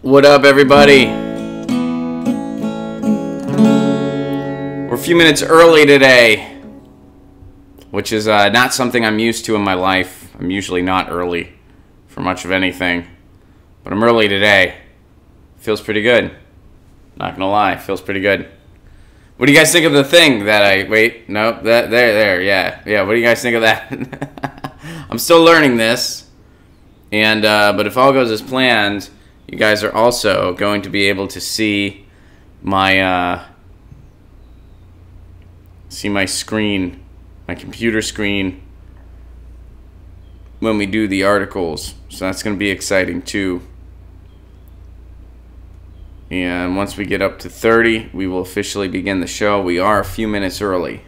What up, everybody? We're a few minutes early today, which is not something I'm used to in my life. I'm usually not early for much of anything, but I'm early today. Feels pretty good. Not gonna lie, feels pretty good. What do you guys think of the thing that yeah. What do you guys think of that? I'm still learning this, and but if all goes as planned, you guys are also going to be able to see my screen, my computer screen, when we do the articles. So that's going to be exciting too. And once we get up to 30, we will officially begin the show. We are a few minutes early.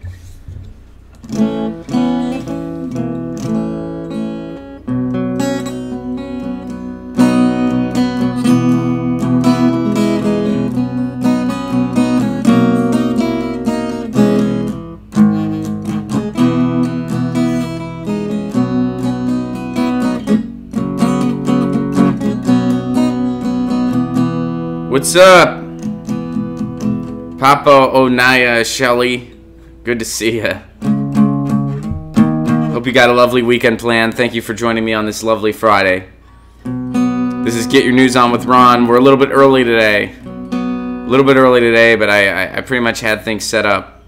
What's up, Papa Onaya Shelly? Good to see ya. Hope you got a lovely weekend planned. Thank you for joining me on this lovely Friday. This is Get Your News On with Ron. We're a little bit early today. But I pretty much had things set up.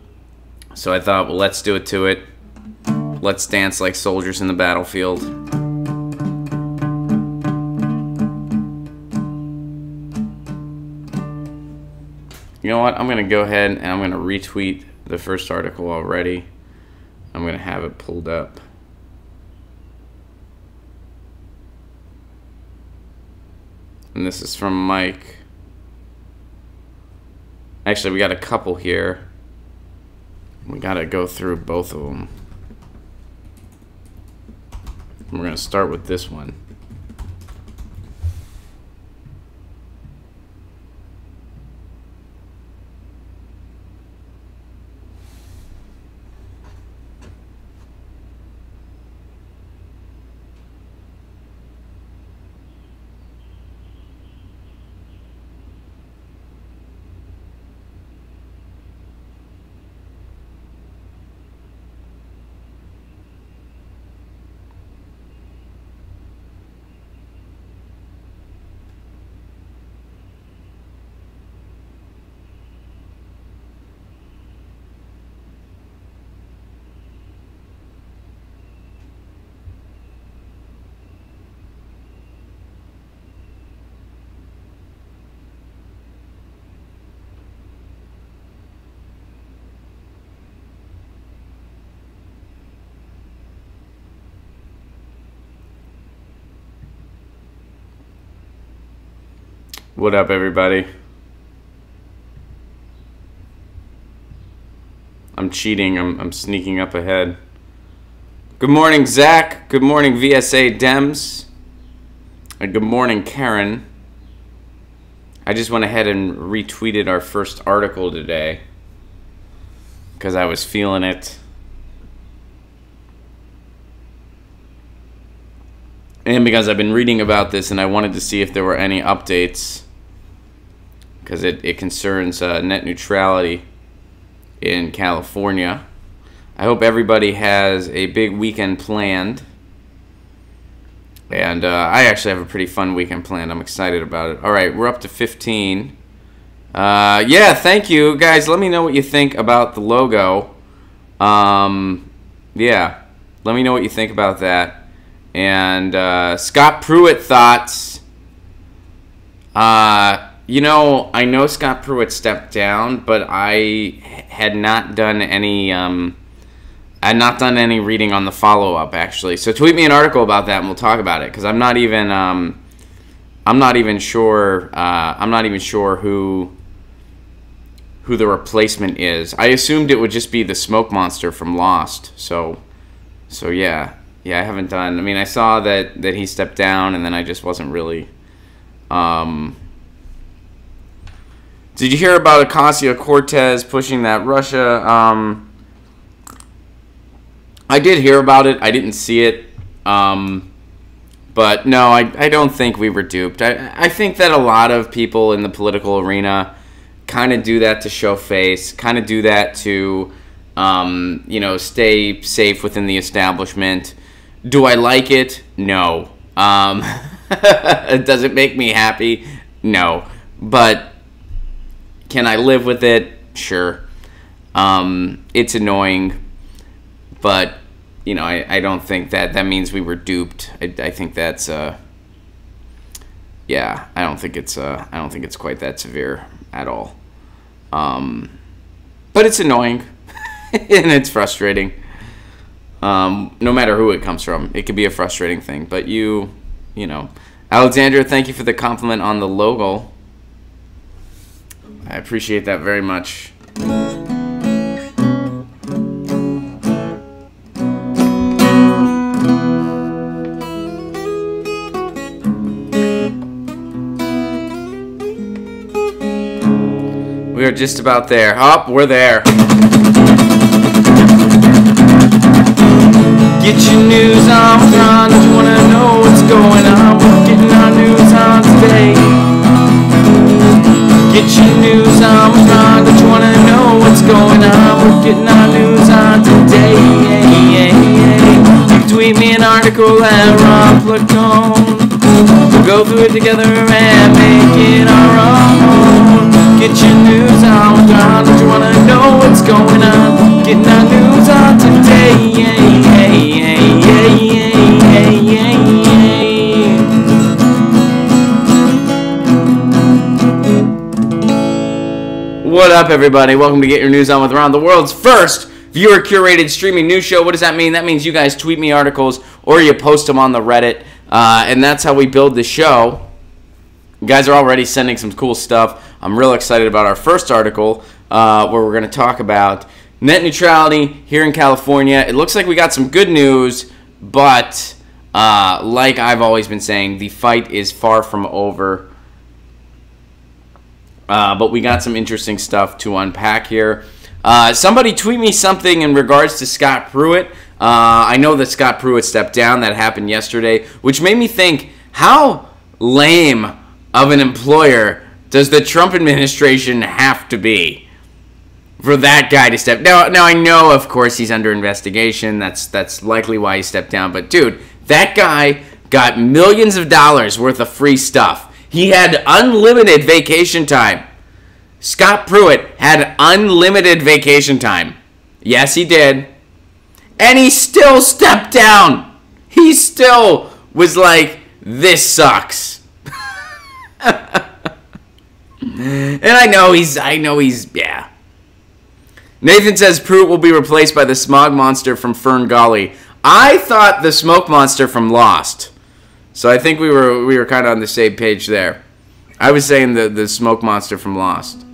So I thought, well, let's do it to it. Let's dance like soldiers in the battlefield. You know what? I'm going to go ahead and I'm going to retweet the first article already. I'm going to have it pulled up. And this is from Mike. Actually, we got a couple here. We got to go through both of them. We're going to start with this one. What up, everybody? I'm cheating. I'm sneaking up ahead. Good morning, Zach. Good morning, VSA Dems. And good morning, Karen. I just went ahead and retweeted our first article today because I was feeling it. And because I've been reading about this and I wanted to see if there were any updates, because it concerns net neutrality in California. I hope everybody has a big weekend planned. And I actually have a pretty fun weekend planned. I'm excited about it. All right, we're up to 15. Yeah, thank you. Guys, let me know what you think about the logo. Yeah, let me know what you think about that. And Scott Pruitt thoughts. You know, I know Scott Pruitt stepped down, but I had not done any reading on the follow-up, actually. So tweet me an article about that, and we'll talk about it. Because I'm not even sure who the replacement is. I assumed it would just be the smoke monster from Lost. So yeah. Yeah, I haven't done... I mean, I saw that he stepped down, and then I just wasn't really... Did you hear about Ocasio-Cortez pushing that Russia... I did hear about it. I didn't see it. But no, I don't think we were duped. I think that a lot of people in the political arena kind of do that to show face, kind of do that to, stay safe within the establishment. Do I like it? No. Does it make me happy? No. But can I live with it? Sure. It's annoying, but I don't think that means we were duped. I think that's I don't think it's quite that severe at all. But it's annoying and it's frustrating. No matter who it comes from, it could be a frustrating thing. But Alexandra, thank you for the compliment on the logo. I appreciate that very much. We are just about there. Oh, we're there. Get your news on with Ron. Don't you want to know what's going on? We're getting our news on today. Get your news on with Ron. Don't you want to know what's going on? We're getting our news on today. You can tweet me an article at ron.com. We'll go through it together and make it our own. Get your news on with Ron. Don't you want to know what's going on? Getting our news on today. What up, everybody? Welcome to Get Your News On with Ron, the world's first viewer-curated streaming news show. What does that mean? That means you guys tweet me articles or you post them on the Reddit, and that's how we build the show. You guys are already sending some cool stuff. I'm real excited about our first article where we're going to talk about net neutrality here in California. It looks like we got some good news, but like I've always been saying, the fight is far from over. But we got some interesting stuff to unpack here. Somebody tweet me something in regards to Scott Pruitt. I know that Scott Pruitt stepped down. That happened yesterday, which made me think, how lame of an employer does the Trump administration have to be for that guy to step down? Now I know, of course, he's under investigation. That's likely why he stepped down. But, dude, that guy got millions of dollars worth of free stuff. He had unlimited vacation time. Scott Pruitt had unlimited vacation time. Yes, he did. And he still stepped down. He still was like, this sucks. And I know he's, yeah. Nathan says Pruitt will be replaced by the smog monster from Fern Gully. I thought the smoke monster from Lost. So I think we were kind of on the same page there. I was saying the smoke monster from Lost.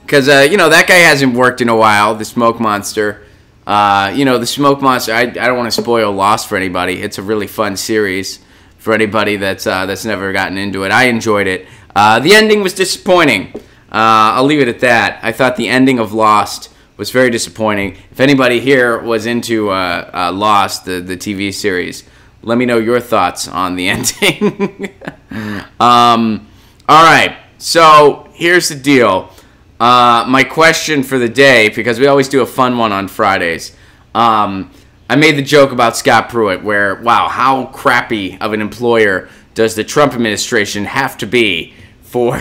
Because, that guy hasn't worked in a while, the smoke monster. The smoke monster, I don't want to spoil Lost for anybody. It's a really fun series for anybody that's never gotten into it. I enjoyed it. The ending was disappointing. I'll leave it at that. I thought the ending of Lost was very disappointing. If anybody here was into Lost, the TV series, let me know your thoughts on the ending. All right, so here's the deal. My question for the day, because we always do a fun one on Fridays. I made the joke about Scott Pruitt where, wow, how crappy of an employer does the Trump administration have to be for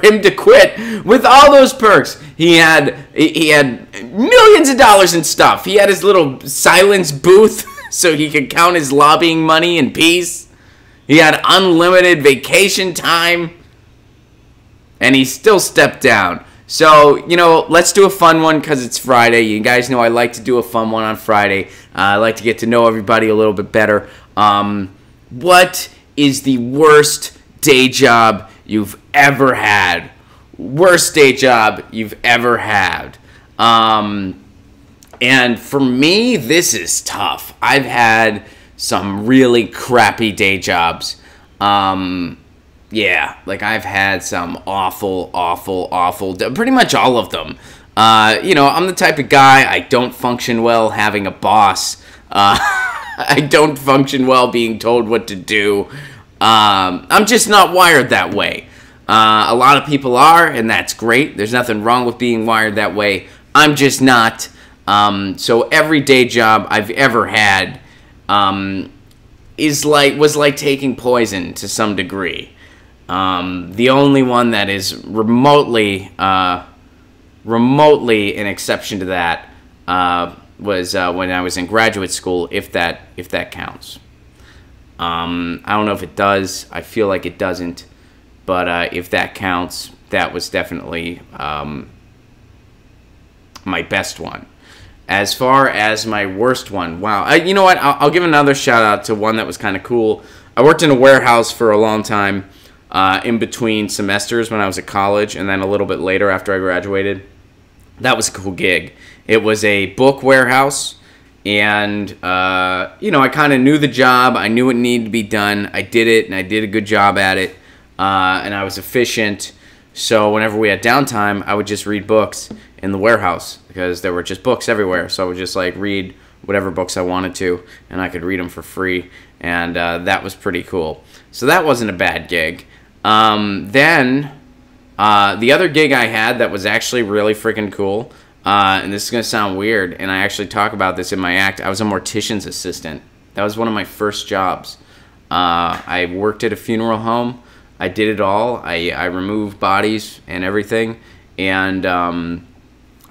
him to quit with all those perks? He had millions of dollars in stuff. He had his little silence booth so he could count his lobbying money in peace. He had unlimited vacation time. And he still stepped down. So, let's do a fun one because it's Friday. You guys know I like to do a fun one on Friday. I like to get to know everybody a little bit better. What is the worst day job you've ever had? Worst day job you've ever had. And for me, this is tough. I've had some really crappy day jobs. Yeah, like I've had some awful, pretty much all of them. I'm the type of guy, I don't function well having a boss. I don't function well being told what to do. I'm just not wired that way. A lot of people are, and that's great. There's nothing wrong with being wired that way. I'm just not. So every day job I've ever had was like taking poison to some degree. The only one that is remotely an exception to that was when I was in graduate school, if that counts. I don't know if it does. I feel like it doesn't. But if that counts, that was definitely my best one. As far as my worst one, wow. You know what? I'll give another shout out to one that was kind of cool. I worked in a warehouse for a long time in between semesters when I was at college, and then a little bit later after I graduated. That was a cool gig. It was a book warehouse, and I kind of knew the job. I knew it needed to be done. I did it, and I did a good job at it, and I was efficient. So whenever we had downtime, I would just read books in the warehouse because there were just books everywhere. So I would just like read whatever books I wanted to, and I could read them for free, and that was pretty cool. So that wasn't a bad gig. Then the other gig I had that was actually really freaking cool, and this is going to sound weird, and I actually talk about this in my act, I was a mortician's assistant. That was one of my first jobs. I worked at a funeral home. I did it all. I removed bodies and everything, and I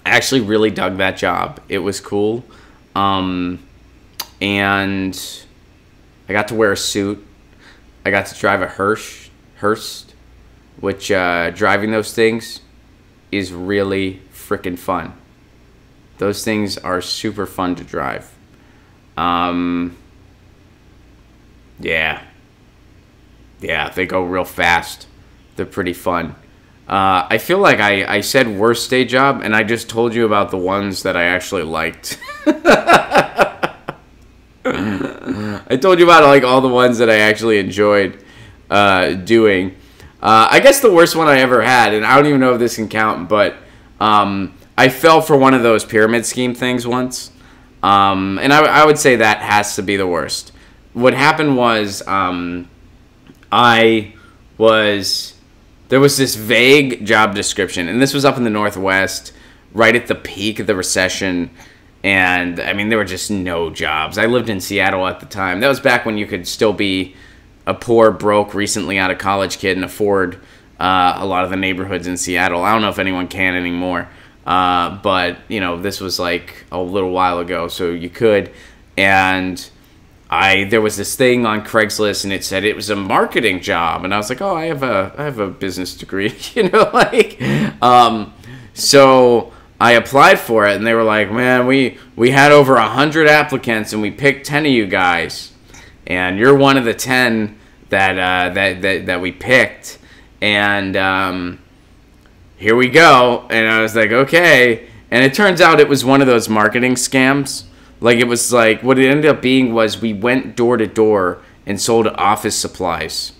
actually really dug that job. It was cool, and I got to wear a suit. I got to drive a Hearst, which driving those things is really freaking fun. Those things are super fun to drive. Yeah, they go real fast. They're pretty fun. I feel like I said worst day job, and I just told you about the ones that I actually liked. I told you about like all the ones that I actually enjoyed doing. I guess the worst one I ever had, and I don't even know if this can count, but I fell for one of those pyramid scheme things once. And I would say that has to be the worst. What happened was there was this vague job description, and this was up in the Northwest, right at the peak of the recession, and I mean, there were just no jobs. I lived in Seattle at the time. That was back when you could still be a poor, broke, recently out of college kid and afford a lot of the neighborhoods in Seattle. I don't know if anyone can anymore, but, this was like a little while ago, so you could, and there was this thing on Craigslist, and it said it was a marketing job, and I was like, oh, I have a business degree, so I applied for it, and they were like, man, we had over 100 applicants, and we picked 10 of you guys, and you're one of the 10 that we picked, and here we go. And I was like, okay, and it turns out it was one of those marketing scams. Like, it was like, what it ended up being was we went door to door and sold office supplies.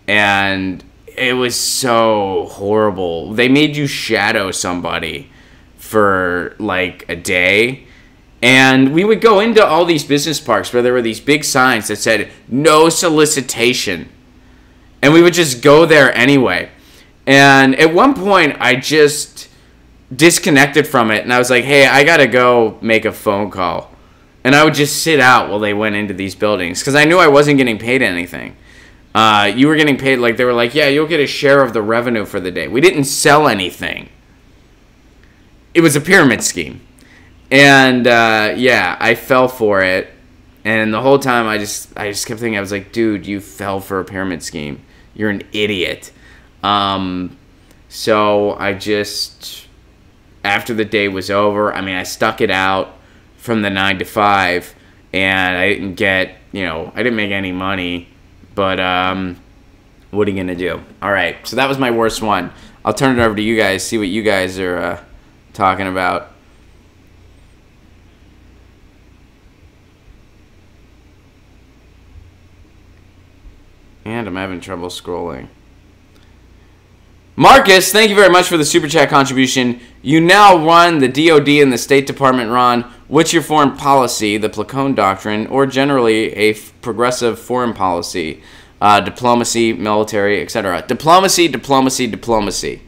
And it was so horrible. They made you shadow somebody for, like, a day. And we would go into all these business parks where there were these big signs that said, no solicitation. And we would just go there anyway. And at one point, I just disconnected from it, and I was like, hey, I gotta go make a phone call. And I would just sit out while they went into these buildings, because I knew I wasn't getting paid anything. You were getting paid, like, they were like, yeah, you'll get a share of the revenue for the day. We didn't sell anything. It was a pyramid scheme. And, I fell for it. And the whole time, I just kept thinking, I was like, dude, you fell for a pyramid scheme. You're an idiot. So I just, after the day was over, I mean, I stuck it out from the 9 to 5, and I didn't get, I didn't make any money, but, what are you gonna do? All right, so that was my worst one. I'll turn it over to you guys, see what you guys are, talking about. And I'm having trouble scrolling. Marcus, thank you very much for the Super Chat contribution. You now run the DOD and the State Department, Ron. What's your foreign policy, the Placone Doctrine, or generally a progressive foreign policy? Diplomacy, military, etc. Diplomacy, diplomacy, diplomacy.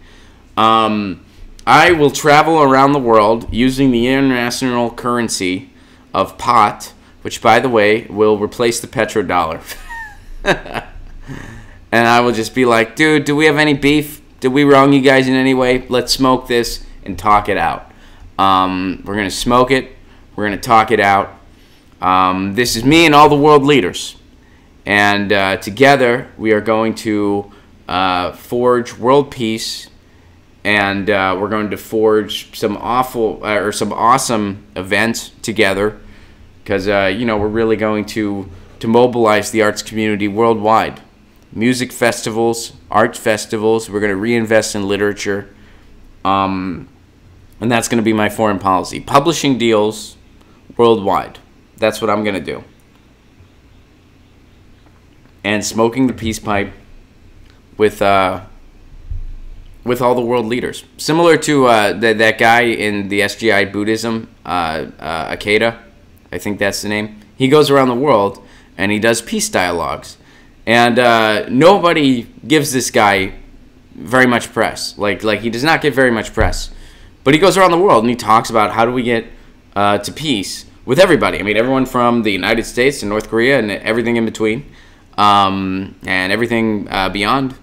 I will travel around the world using the international currency of pot, which, by the way, will replace the petrodollar. And I will just be like, dude, do we have any beef? Did we wrong you guys in any way? Let's smoke this and talk it out. We're going to smoke it. We're going to talk it out. This is me and all the world leaders. And together we are going to forge world peace. And we're going to forge some awesome events together. Because, we're really going to mobilize the arts community worldwide. Music festivals, art festivals. We're going to reinvest in literature. And that's going to be my foreign policy. Publishing deals worldwide. That's what I'm going to do. And smoking the peace pipe with all the world leaders. Similar to that guy in the SGI Buddhism, Akeda. I think that's the name. He goes around the world and he does peace dialogues. And nobody gives this guy very much press. Like he does not get very much press. But he goes around the world and he talks about how do we get to peace with everybody. I mean, everyone from the United States to North Korea and everything in between. And everything beyond.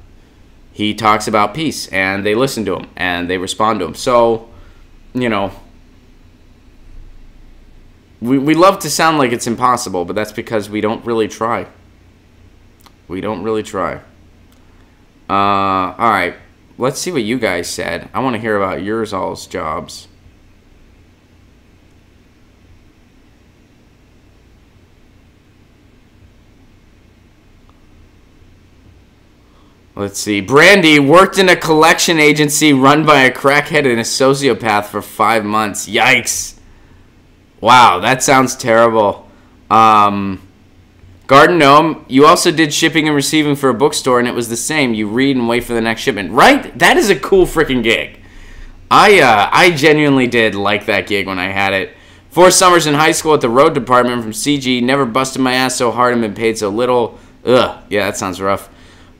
He talks about peace. And they listen to him. And they respond to him. So, we love to sound like it's impossible. But that's because we don't really try. We don't really try. Alright. Let's see what you guys said. I want to hear about yours all's jobs. Let's see. Brandy worked in a collection agency run by a crackhead and a sociopath for 5 months. Yikes. Wow, that sounds terrible. Garden Gnome, you also did shipping and receiving for a bookstore, and it was the same. You read and wait for the next shipment. Right? That is a cool freaking gig. I genuinely did like that gig when I had it. 4 summers in high school at the road department from CG. Never busted my ass so hard and been paid so little. Ugh. Yeah, that sounds rough.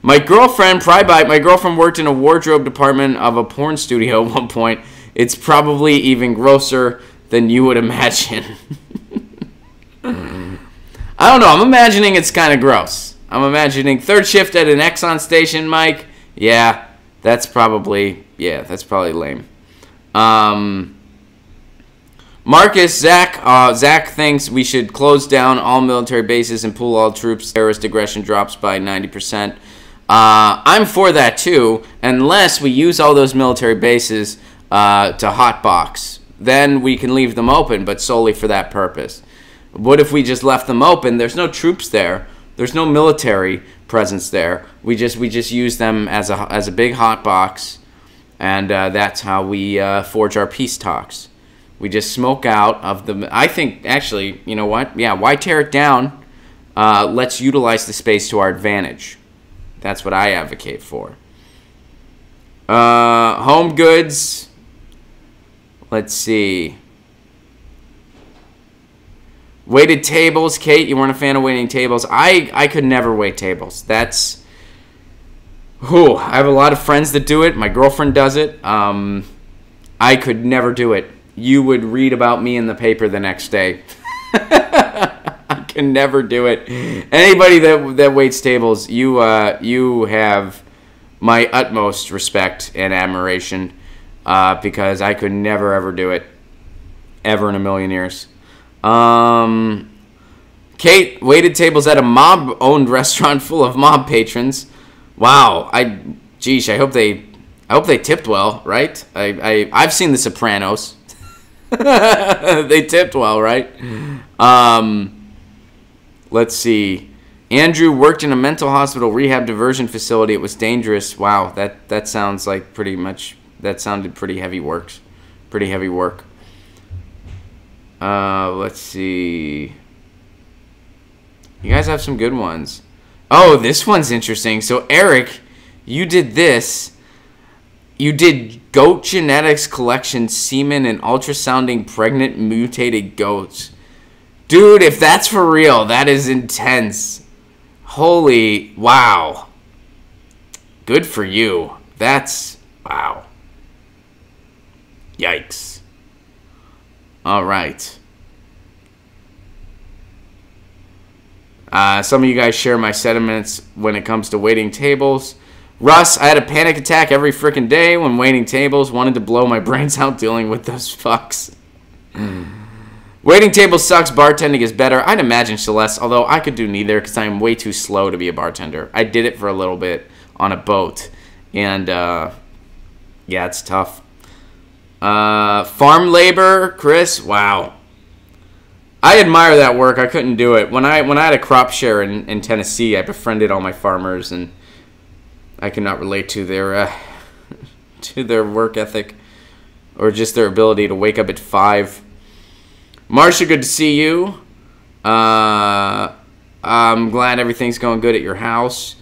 My girlfriend worked in a wardrobe department of a porn studio at one point. It's probably even grosser than you would imagine. I don't know. I'm imagining it's kind of gross. I'm imagining third shift at an Exxon station, Mike. Yeah, that's probably lame. Marcus, Zach thinks we should close down all military bases and pull all troops. Terrorist aggression drops by 90%. I'm for that too, unless we use all those military bases to hotbox. Then we can leave them open, but solely for that purpose. What if we just left them open? There's no troops there. There's no military presence there. We just use them as a big hot box, and that's how we forge our peace talks. We just smoke out of the. I think actually, you know what? Yeah, why tear it down? Let's utilize the space to our advantage. That's what I advocate for. Home goods. Let's see. Weighted tables, Kate. You weren't a fan of waiting tables. I could never wait tables. That's. Whew, I have a lot of friends that do it. My girlfriend does it. I could never do it. You would read about me in the paper the next day. I can never do it. Anybody that waits tables, you have my utmost respect and admiration because I could never ever do it, ever in a million years. Kate waited tables at a mob-owned restaurant full of mob patrons. Wow, geesh, I hope they tipped well, right? I've seen The Sopranos. They tipped well, right? Let's see. Andrew worked in a mental hospital rehab diversion facility. It was dangerous. Wow, that sounds like pretty much. That sounded pretty heavy work. Pretty heavy work. Let's see. You guys have some good ones. Oh, this one's interesting. So, Eric, you did this. You did Goat genetics collection, semen, and ultrasounding pregnant mutated goats. Dude, if that's for real, that is intense. Holy, wow. Good for you. That's, wow. Yikes. All right. Some of you guys share my sentiments when it comes to waiting tables. Russ, I had a panic attack every freaking day when waiting tables. Wanted to blow my brains out dealing with those fucks. Waiting table sucks. Bartending is better. I'd imagine, Celeste, although I could do neither because I'm way too slow to be a bartender. I did it for a little bit on a boat. And, yeah, it's tough. Farm labor, Chris, wow. I admire that work. I couldn't do it. When I had a crop share in Tennessee, I befriended all my farmers, and I cannot relate to their work ethic or just their ability to wake up at 5. Marcia, good to see you. I'm glad everything's going good at your house.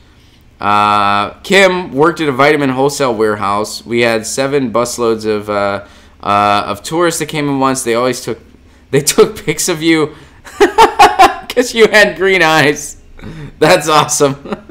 Kim worked at a vitamin wholesale warehouse. We had 7 busloads of tourists that came in once. They took pics of you because you had green eyes. That's awesome.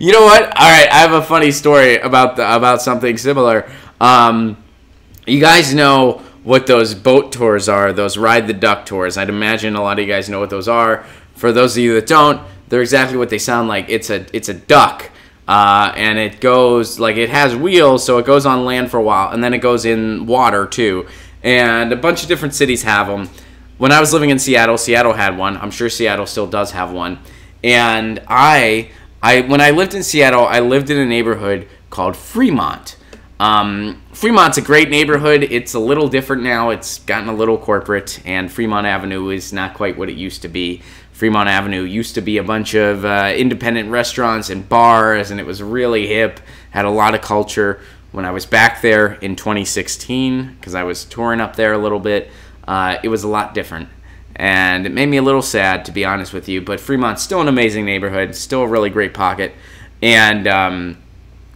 You know what? All right, I have a funny story about something similar. You guys know what those boat tours are, those ride the duck tours. I'd imagine a lot of you guys know what those are. For those of you that don't, they're exactly what they sound like. It's a duck, and it goes, like, it has wheels, so it goes on land for a while, and then it goes in water too. And a bunch of different cities have them. When I was living in Seattle, Seattle had one. I'm sure Seattle still does have one. And when I lived in Seattle, I lived in a neighborhood called Fremont. Fremont's a great neighborhood. It's a little different now. It's gotten a little corporate, and Fremont Avenue is not quite what it used to be. Fremont Avenue used to be a bunch of independent restaurants and bars, and it was really hip, had a lot of culture. When I was back there in 2016, because I was touring up there a little bit, it was a lot different. And it made me a little sad, to be honest with you. But Fremont's still an amazing neighborhood, still a really great pocket. And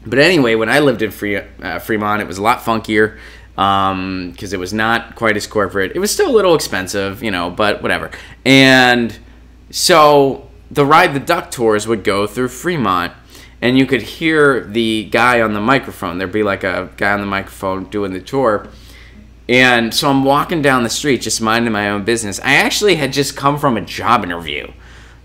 but anyway, when I lived in Fremont, it was a lot funkier because it was not quite as corporate. It was still a little expensive, you know, but whatever. And so the Ride the Duck tours would go through Fremont. And you could hear the guy on the microphone. There'd be like a guy on the microphone doing the tour. And so I'm walking down the street just minding my own business. I actually had just come from a job interview.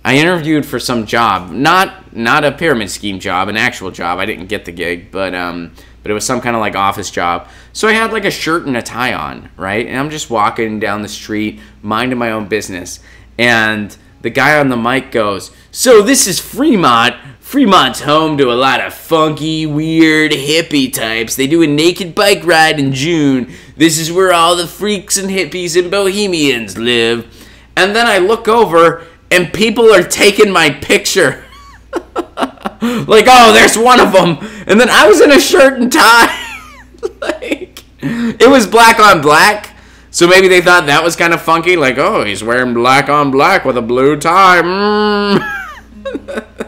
I interviewed for some job, not a pyramid scheme job, an actual job. I didn't get the gig, but it was some kind of like office job. So I had like a shirt and a tie on, right? And I'm just walking down the street, minding my own business. And the guy on the mic goes, "So this is Fremont. Fremont's home to a lot of funky, weird, hippie types. They do a naked bike ride in June. This is where all the freaks and hippies and bohemians live." And then I look over, and people are taking my picture. Like, oh, there's one of them. And then I was in a shirt and tie. Like, it was black on black. So maybe they thought that was kind of funky. Like, oh, he's wearing black on black with a blue tie.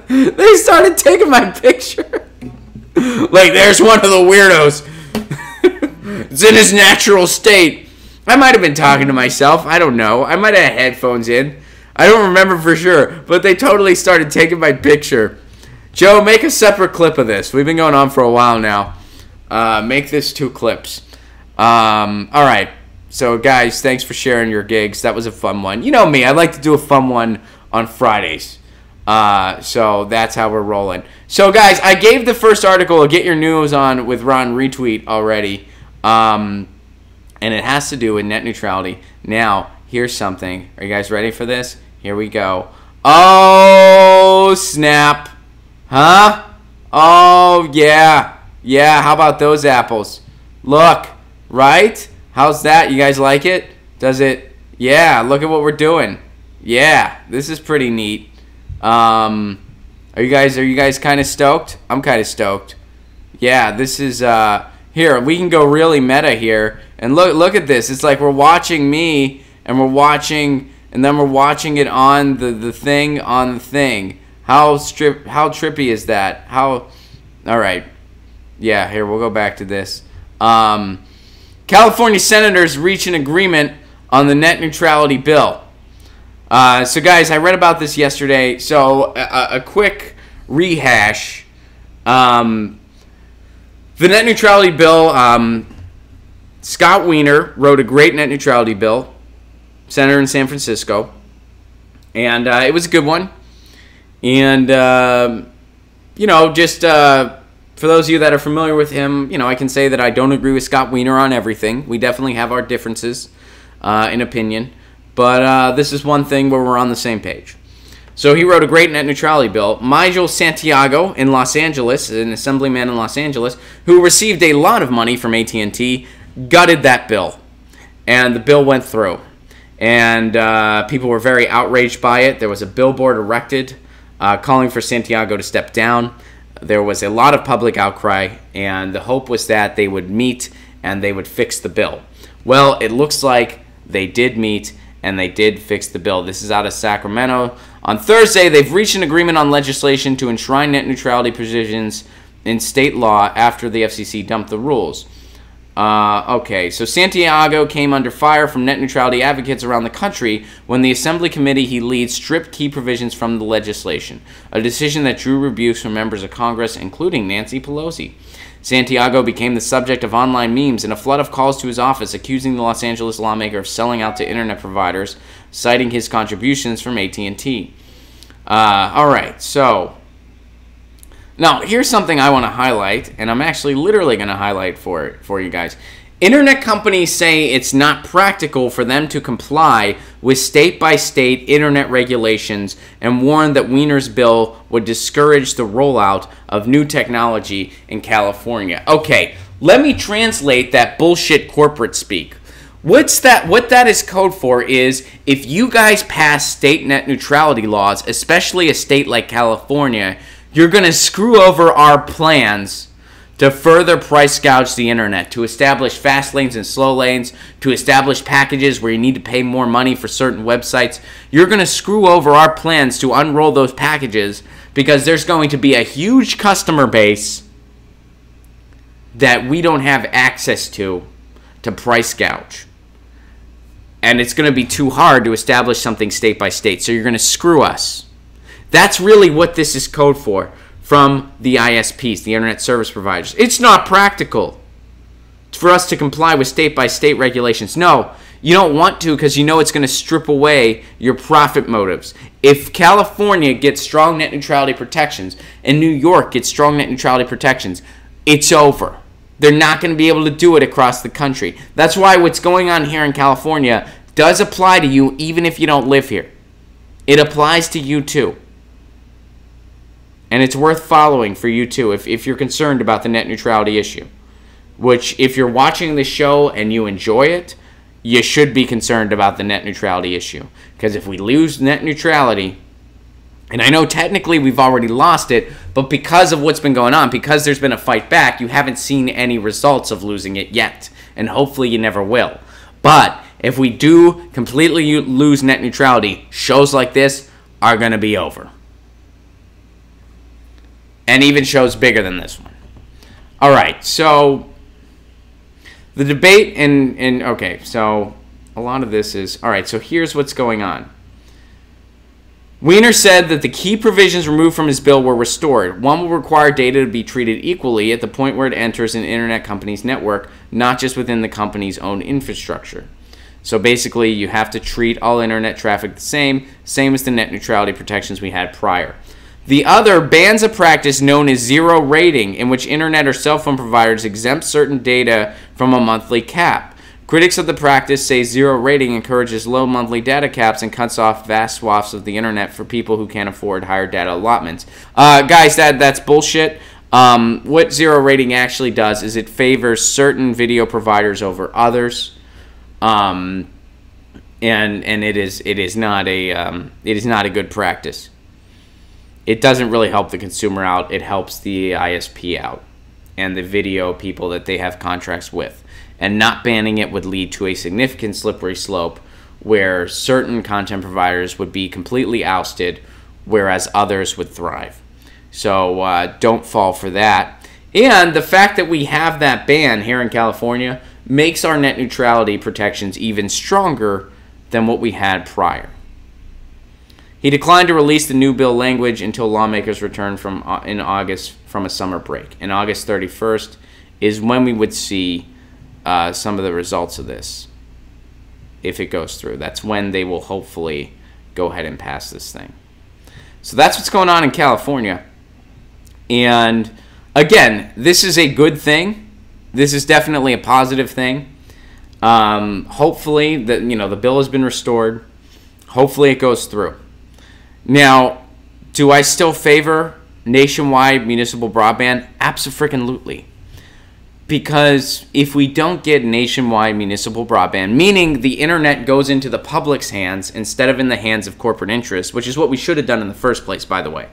They started taking my picture. Like, there's one of the weirdos. It's in his natural state. I might have been talking to myself. I don't know. I might have had headphones in. I don't remember for sure. But they totally started taking my picture. Joe, make a separate clip of this. We've been going on for a while now. Make this 2 clips. All right. So, guys, thanks for sharing your gigs. That was a fun one. You know me. I like to do a fun one on Fridays. So that's how we're rolling. So, guys, I gave the first article, Get Your News On with Ron retweet already. And it has to do with net neutrality. Now, here's something. Are you guys ready for this? Here we go. Oh, snap. Huh? Oh, yeah. Yeah, how about those apples? Look, right? How's that? You guys like it? Does it? Yeah, look at what we're doing. Yeah, this is pretty neat. Are you guys kind of stoked? I'm kind of stoked. Yeah, this is here, we can go really meta here. And look at this. It's like we're watching me and we're watching it on the thing on the thing. How trippy is that? All right. Yeah, here we'll go back to this. California senators reach an agreement on the net neutrality bill. So, guys, I read about this yesterday. So, a quick rehash. The net neutrality bill, Scott Wiener wrote a great net neutrality bill, senator in San Francisco, and it was a good one. And, just for those of you that are familiar with him, I can say that I don't agree with Scott Wiener on everything. We definitely have our differences in opinion, but this is one thing where we're on the same page. So he wrote a great net neutrality bill. Miguel Santiago in Los Angeles, an assemblyman in Los Angeles, who received a lot of money from AT&T, gutted that bill. And the bill went through. And people were very outraged by it. There was a billboard erected calling for Santiago to step down. There was a lot of public outcry, and the hope was that they would meet and they would fix the bill. Well, it looks like they did meet and they did fix the bill. This is out of Sacramento. On Thursday, they've reached an agreement on legislation to enshrine net neutrality provisions in state law after the FCC dumped the rules. Okay, so Santiago came under fire from net neutrality advocates around the country when the Assembly committee he leads stripped key provisions from the legislation, a decision that drew rebukes from members of Congress, including Nancy Pelosi. Santiago became the subject of online memes and a flood of calls to his office accusing the Los Angeles lawmaker of selling out to internet providers, citing his contributions from AT&T. All right, so now here's something I want to highlight, and I'm actually literally going to highlight for you guys. Internet companies say it's not practical for them to comply with state-by-state internet regulations and warn that Wiener's bill would discourage the rollout of new technology in California. Okay, let me translate that bullshit corporate speak. What that is code for is if you guys pass state net neutrality laws, especially a state like California, you're going to screw over our plans to further price gouge the internet, to establish fast lanes and slow lanes, to establish packages where you need to pay more money for certain websites. You're going to screw over our plans to unroll those packages because there's going to be a huge customer base that we don't have access to price gouge. And it's going to be too hard to establish something state by state, so you're going to screw us. That's really what this is code for from the ISPs, the internet service providers. It's not practical for us to comply with state-by-state regulations. No, you don't want to because you know it's going to strip away your profit motives. If California gets strong net neutrality protections and New York gets strong net neutrality protections, it's over. They're not going to be able to do it across the country. That's why what's going on here in California does apply to you even if you don't live here. It applies to you too. And it's worth following for you too if you're concerned about the net neutrality issue. Which, if you're watching this show and you enjoy it, you should be concerned about the net neutrality issue. Because if we lose net neutrality, and I know technically we've already lost it, but because of what's been going on, because there's been a fight back, you haven't seen any results of losing it yet. And hopefully you never will. But if we do completely lose net neutrality, shows like this are going to be over. And even shows bigger than this one. All right, so the debate okay, so a lot of this is, all right, so here's what's going on. Wiener said that the key provisions removed from his bill were restored. One will require data to be treated equally at the point where it enters an internet company's network, not just within the company's own infrastructure. So basically, you have to treat all internet traffic the same as the net neutrality protections we had prior. The other bans a practice known as zero rating, in which internet or cell phone providers exempt certain data from a monthly cap. Critics of the practice say zero rating encourages low monthly data caps and cuts off vast swaths of the internet for people who can't afford higher data allotments. Guys, that's bullshit. What zero rating actually does is it favors certain video providers over others, and it is not a good practice. It doesn't really help the consumer out. It helps the ISP out and the video people that they have contracts with. And not banning it would lead to a significant slippery slope where certain content providers would be completely ousted, whereas others would thrive. So don't fall for that. And the fact that we have that ban here in California makes our net neutrality protections even stronger than what we had prior. He declined to release the new bill language until lawmakers return in August from a summer break. And August 31st is when we would see some of the results of this, if it goes through. That's when they will hopefully go ahead and pass this thing. So that's what's going on in California. And again, this is a good thing. This is definitely a positive thing. Hopefully, the bill has been restored. Hopefully, it goes through. Now, do I still favor nationwide municipal broadband? Abso-freaking-lutely. Because if we don't get nationwide municipal broadband, meaning the internet goes into the public's hands instead of in the hands of corporate interests, which is what we should have done in the first place, by the way.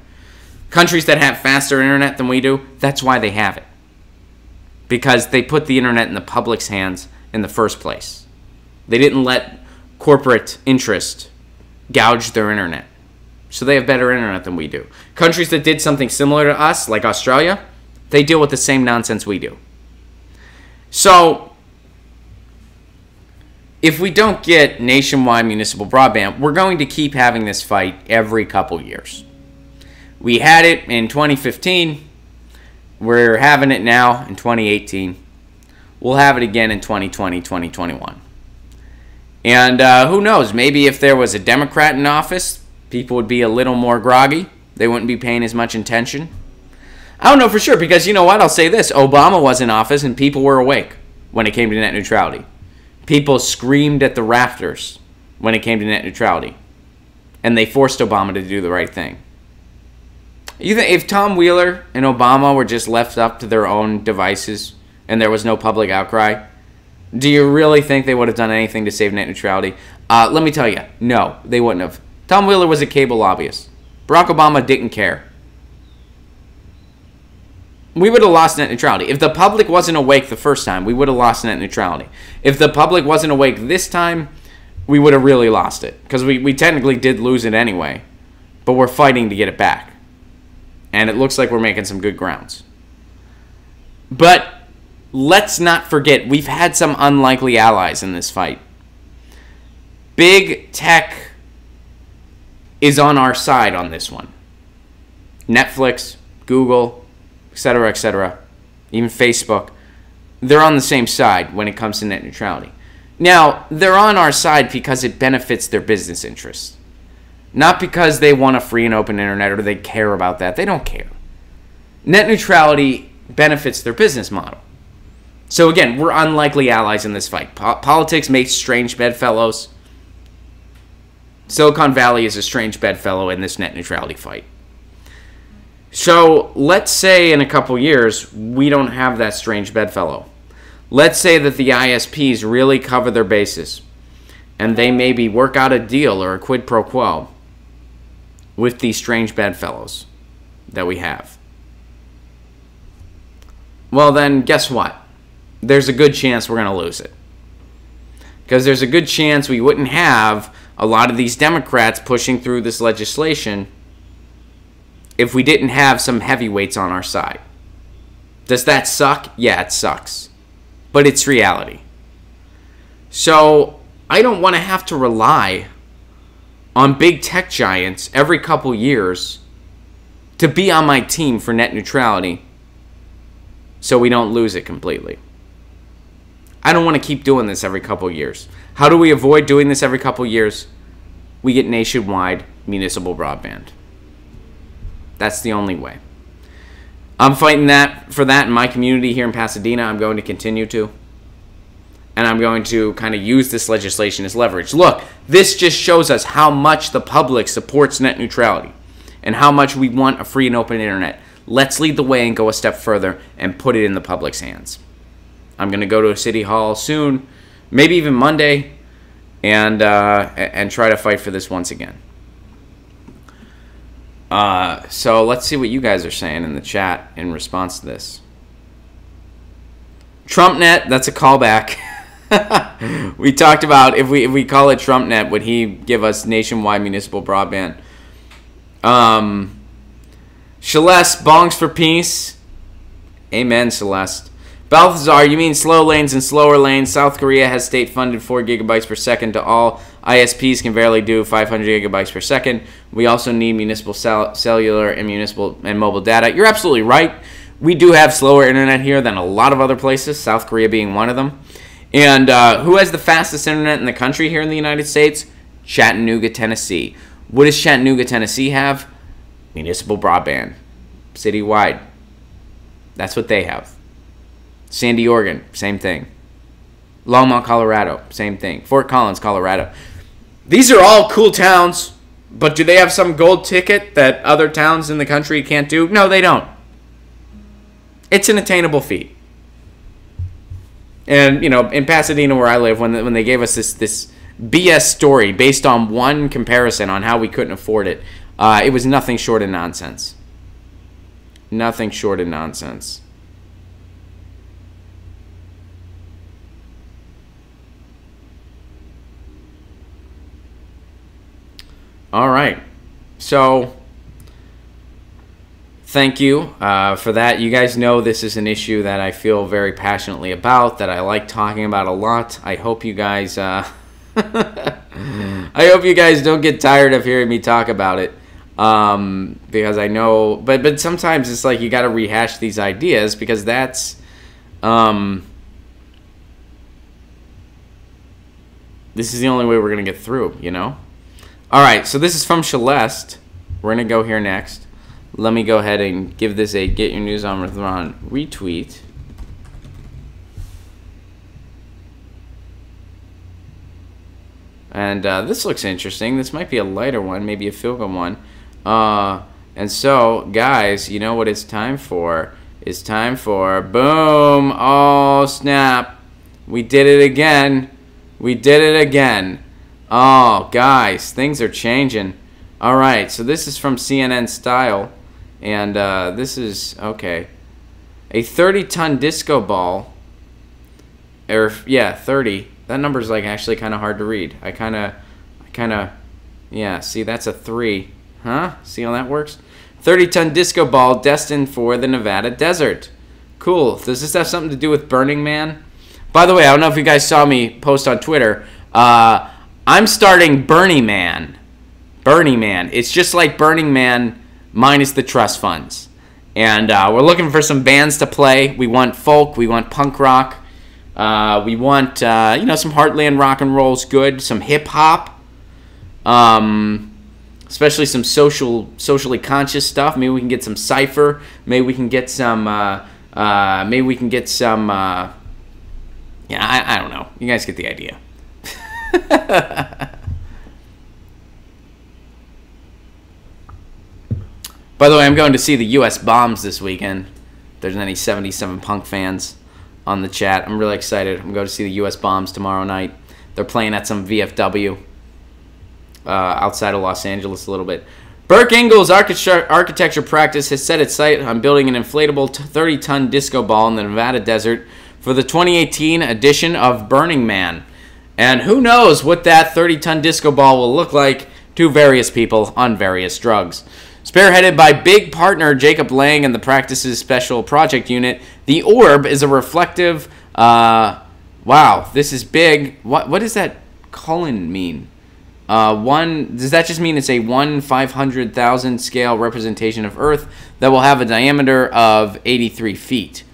Countries that have faster internet than we do, that's why they have it. Because they put the internet in the public's hands in the first place. They didn't let corporate interest gouge their internet. So they have better internet than we do. Countries that did something similar to us, like Australia, they deal with the same nonsense we do. So, if we don't get nationwide municipal broadband, we're going to keep having this fight every couple years. We had it in 2015. We're having it now in 2018. We'll have it again in 2020, 2021. And who knows, maybe if there was a Democrat in office, people would be a little more groggy. They wouldn't be paying as much attention. I don't know for sure, because you know what? I'll say this. Obama was in office and people were awake when it came to net neutrality. People screamed at the rafters when it came to net neutrality. And they forced Obama to do the right thing. You think if Tom Wheeler and Obama were just left up to their own devices and there was no public outcry, do you really think they would have done anything to save net neutrality? Let me tell you, no, they wouldn't have. Tom Wheeler was a cable lobbyist. Barack Obama didn't care. We would have lost net neutrality. If the public wasn't awake the first time, we would have lost net neutrality. If the public wasn't awake this time, we would have really lost it. Because we technically did lose it anyway. But we're fighting to get it back. And it looks like we're making some good grounds. But let's not forget, we've had some unlikely allies in this fight. Big tech is on our side on this one. Netflix, Google, etc., even Facebook, they're on the same side when it comes to net neutrality. Now, they're on our side because it benefits their business interests. Not because they want a free and open internet or they care about that. They don't care. Net neutrality benefits their business model. So again, we're unlikely allies in this fight. Politics makes strange bedfellows. Silicon Valley is a strange bedfellow in this net neutrality fight. So let's say in a couple years, we don't have that strange bedfellow. Let's say that the ISPs really cover their bases and they maybe work out a deal or a quid pro quo with these strange bedfellows that we have. Well then, guess what? There's a good chance we're going to lose it. Because there's a good chance we wouldn't have a lot of these Democrats pushing through this legislation if we didn't have some heavyweights on our side. Does that suck? Yeah, it sucks. But it's reality. So I don't want to have to rely on big tech giants every couple years to be on my team for net neutrality so we don't lose it completely. I don't want to keep doing this every couple years. How do we avoid doing this every couple years? We get nationwide municipal broadband. That's the only way. I'm fighting for that in my community here in Pasadena. I'm going to continue to. And I'm going to kind of use this legislation as leverage. Look, this just shows us how much the public supports net neutrality and how much we want a free and open internet. Let's lead the way and go a step further and put it in the public's hands. I'm going to go to a city hall soon, maybe even Monday, and try to fight for this once again. So let's see what you guys are saying in the chat in response to this. TrumpNet, that's a callback. We talked about if we call it TrumpNet, would he give us nationwide municipal broadband? Shaless, bongs for peace. Amen, Celeste. Balthazar, you mean slow lanes and slower lanes. South Korea has state-funded 4 gigabytes per second to all. ISPs can barely do 500 gigabytes per second. We also need municipal cellular and municipal and mobile data. You're absolutely right. We do have slower internet here than a lot of other places, South Korea being one of them. And who has the fastest internet in the country here in the United States? Chattanooga, Tennessee. What does Chattanooga, Tennessee have? Municipal broadband. Citywide. That's what they have. Sandy, Oregon, same thing. Longmont, Colorado, same thing. Fort Collins, Colorado. These are all cool towns, but do they have some gold ticket that other towns in the country can't do? No, they don't. It's an attainable feat. And, you know, in Pasadena where I live, when they gave us this BS story based on one comparison on how we couldn't afford it, it was nothing short of nonsense. Nothing short of nonsense. All right. So, thank you for that. You guys know this is an issue that I feel very passionately about, that I like talking about a lot. I hope you guys I hope you guys don't get tired of hearing me talk about it. Because I know, but sometimes it's like you got to rehash these ideas, because that's this is the only way we're going to get through, you know? All right, so this is from Celeste. We're going to go here next. Let me go ahead and give this a Get Your News On with Ron retweet. And this looks interesting. This might be a lighter one, maybe a feel-good one. And so, guys, you know what it's time for? It's time for boom! Oh, snap! We did it again. We did it again. Oh, guys, things are changing. All right, so this is from CNN Style, and this is okay. A 30-ton disco ball, or yeah, 30. That number's like actually kind of hard to read. I kind of, yeah. See, that's a 3. Huh? See how that works? 30-ton disco ball destined for the Nevada desert. Cool. Does this have something to do with Burning Man? By the way, I don't know if you guys saw me post on Twitter. I'm starting Burning Man. Burning Man. It's just like Burning Man minus the trust funds. And we're looking for some bands to play. We want folk. We want punk rock. We want, you know, some heartland rock and roll's good. Some hip hop. Especially some socially conscious stuff. Maybe we can get some cypher. Maybe we can get some, yeah, I don't know. You guys get the idea. By the way, I'm going to see the U.S. Bombs this weekend. If there's any 77 Punk fans on the chat, I'm really excited. I'm going to see the U.S. Bombs tomorrow night. They're playing at some VFW outside of Los Angeles a little bit. Burke Ingles architecture practice has set its sight on building an inflatable 30-ton disco ball in the Nevada desert for the 2018 edition of Burning Man. And who knows what that 30-ton disco ball will look like to various people on various drugs. Spearheaded by big partner Jacob Lang and the practice's special project unit, the orb is a reflective, wow, this is big. What does that colon mean? Does that just mean it's a 1/500,000 scale representation of Earth that will have a diameter of 83 feet?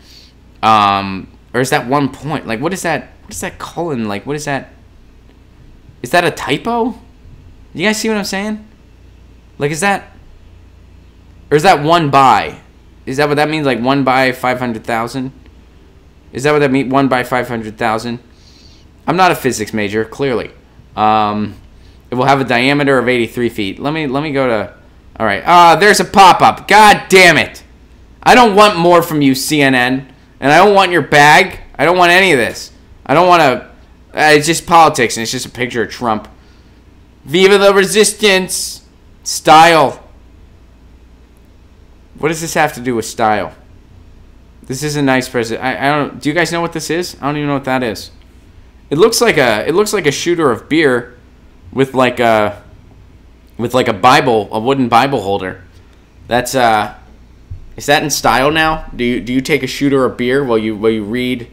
Or is that 1 point? Like, what is that? What is that colon? Like, what is that? Is that a typo? You guys see what I'm saying? Like, is that... Or is that 1 by? Is that what that means? Like 1 by 500,000? Is that what that means? 1 by 500,000? I'm not a physics major, clearly. It will have a diameter of 83 feet. Let me go to... All right. There's a pop-up. God damn it. I don't want more from you, CNN. And I don't want your bag. I don't want any of this. I don't want to... it's just politics, and it's just a picture of Trump. Viva the resistance. Style. What does this have to do with style? This is a nice president. I don't... Do you guys know what this is? I don't even know what that is. It looks like a shooter of beer with like a Bible, a wooden Bible holder. That's is Is that in style now? Do you take a shoot or a beer while you read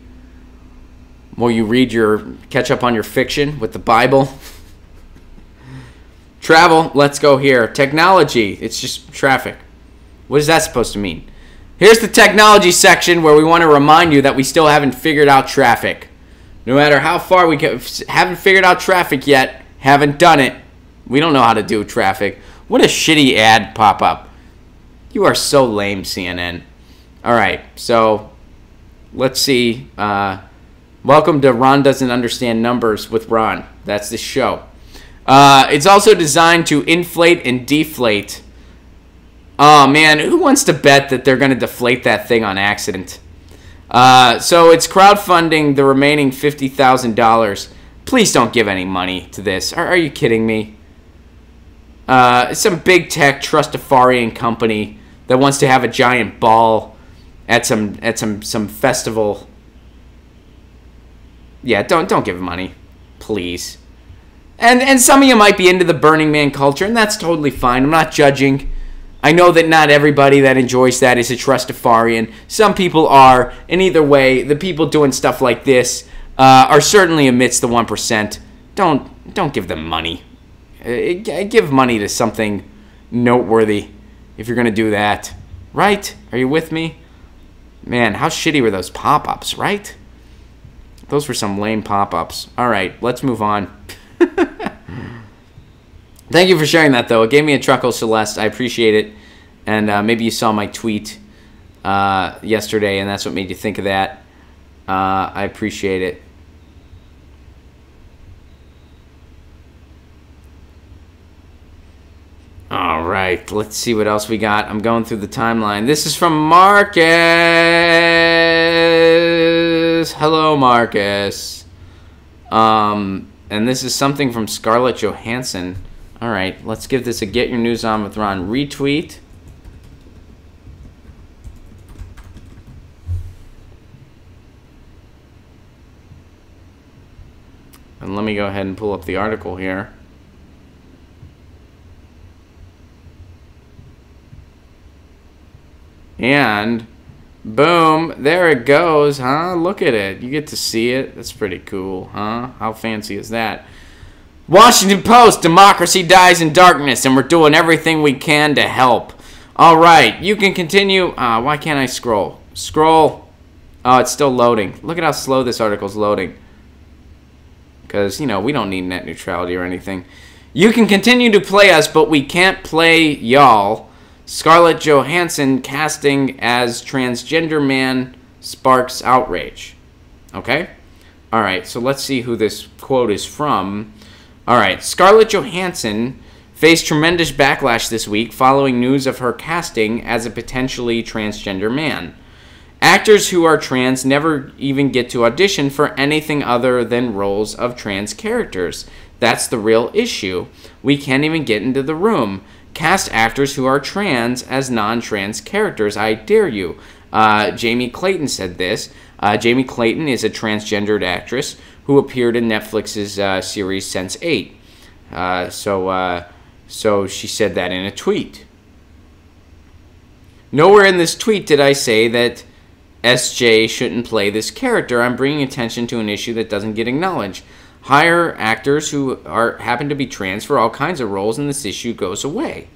your catch up on your fiction with the Bible? Travel, let's go here. Technology, it's just traffic. What is that supposed to mean? Here's the technology section where we want to remind you that we still haven't figured out traffic. No matter how far we haven't figured out traffic yet, haven't done it. We don't know how to do traffic. What a shitty ad pop-up. You are so lame, CNN. All right, so let's see. Welcome to Ron Doesn't Understand Numbers with Ron. That's the show. It's also designed to inflate and deflate. Oh, man, who wants to bet that they're going to deflate that thing on accident? So it's crowdfunding the remaining $50,000. Please don't give any money to this. Are you kidding me? Some big tech trustafarian company that wants to have a giant ball at some festival. Yeah, don't give money, please. And some of you might be into the Burning Man culture, and that's totally fine. I'm not judging. I know that not everybody that enjoys that is a trustafarian. Some people are, and either way, the people doing stuff like this are certainly amidst the 1%. Don't give them money. Give money to something noteworthy if you're going to do that. Right? Are you with me? Man, how shitty were those pop-ups, right? Those were some lame pop-ups. All right, let's move on. Thank you for sharing that, though. It gave me a chuckle, Celeste. I appreciate it. And maybe you saw my tweet yesterday, and that's what made you think of that. I appreciate it. All right, let's see what else we got. I'm going through the timeline. This is from Marcus. Hello, Marcus. And this is something from Scarlett Johansson. All right, let's give this a Get Your News On with Ron retweet. And let me go ahead and pull up the article here. And boom, there it goes, huh? Look at it. You get to see it. That's pretty cool, huh? How fancy is that? Washington Post, democracy dies in darkness, and we're doing everything we can to help. All right, you can continue. Why can't I scroll? Scroll. Oh, it's still loading. Look at how slow this article's loading. Because, you know, we don't need net neutrality or anything. You can continue to play us, but we can't play y'all. Scarlett Johansson casting as transgender man sparks outrage. Okay? All right, so let's see who this quote is from. All right, Scarlett Johansson faced tremendous backlash this week following news of her casting as a potentially transgender man. Actors who are trans never even get to audition for anything other than roles of trans characters. That's the real issue. We can't even get into the room. Cast actors who are trans as non-trans characters. I dare you. Jamie Clayton said this. Jamie Clayton is a transgendered actress who appeared in Netflix's series Sense8. So she said that in a tweet. Nowhere in this tweet did I say that SJ shouldn't play this character. I'm bringing attention to an issue that doesn't get acknowledged. Hire actors who happen to be trans for all kinds of roles, and this issue goes away.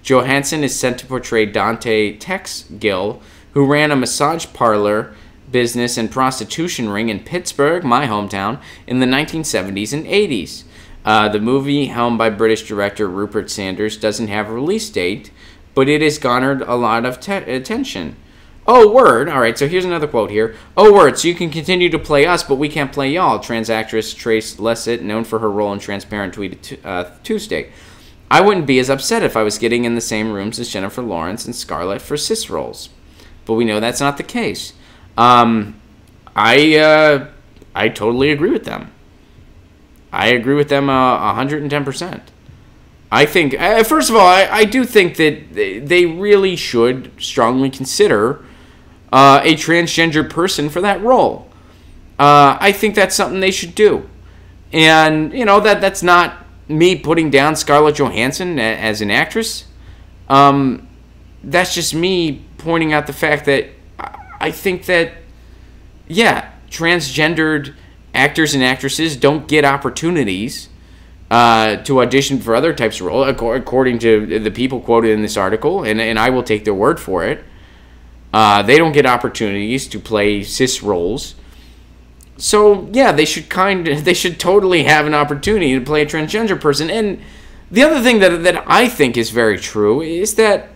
Johansson is sent to portray Dante Texgill, who ran a massage parlor business and prostitution ring in Pittsburgh, my hometown, in the 1970s and 80s. The movie, helmed by British director Rupert Sanders, doesn't have a release date, but it has garnered a lot of attention. Oh, word. All right, so here's another quote here. Oh, word. So you can continue to play us, but we can't play y'all. Trans actress Trace Lessett, known for her role in Transparent, tweeted Tuesday. I wouldn't be as upset if I was getting in the same rooms as Jennifer Lawrence and Scarlett for cis roles. But we know that's not the case. I totally agree with them. I agree with them 110%. I think, first of all, I do think that they really should strongly consider a transgender person for that role. I think that's something they should do. And, you know, that's not me putting down Scarlett Johansson as an actress. that's just me pointing out the fact that I think that, yeah, transgendered actors and actresses don't get opportunities to audition for other types of roles, according to the people quoted in this article, and I will take their word for it. They don't get opportunities to play cis roles. So yeah, they should totally have an opportunity to play a transgender person. And the other thing that I think is very true is that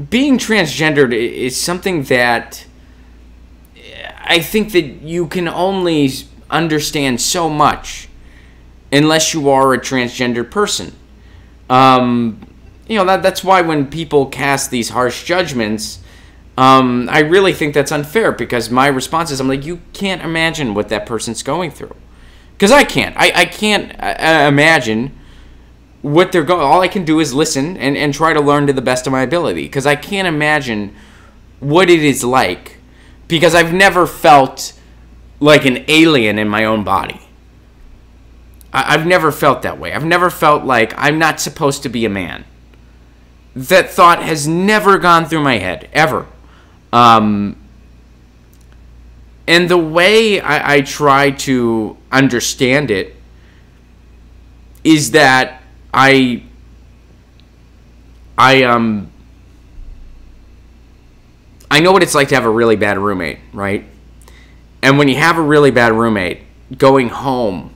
being transgendered is something that I think that you can only understand so much unless you are a transgender person. That's why when people cast these harsh judgments, I really think that's unfair, because my response is, I'm like, you can't imagine what that person's going through. Because I can't. I can't imagine what they're going. All I can do is listen and try to learn to the best of my ability, because I can't imagine what it is like, because I've never felt like an alien in my own body. I've never felt that way. I've never felt like I'm not supposed to be a man. That thought has never gone through my head, ever. And the way I try to understand it is that I know what it's like to have a really bad roommate, right? And when you have a really bad roommate, going home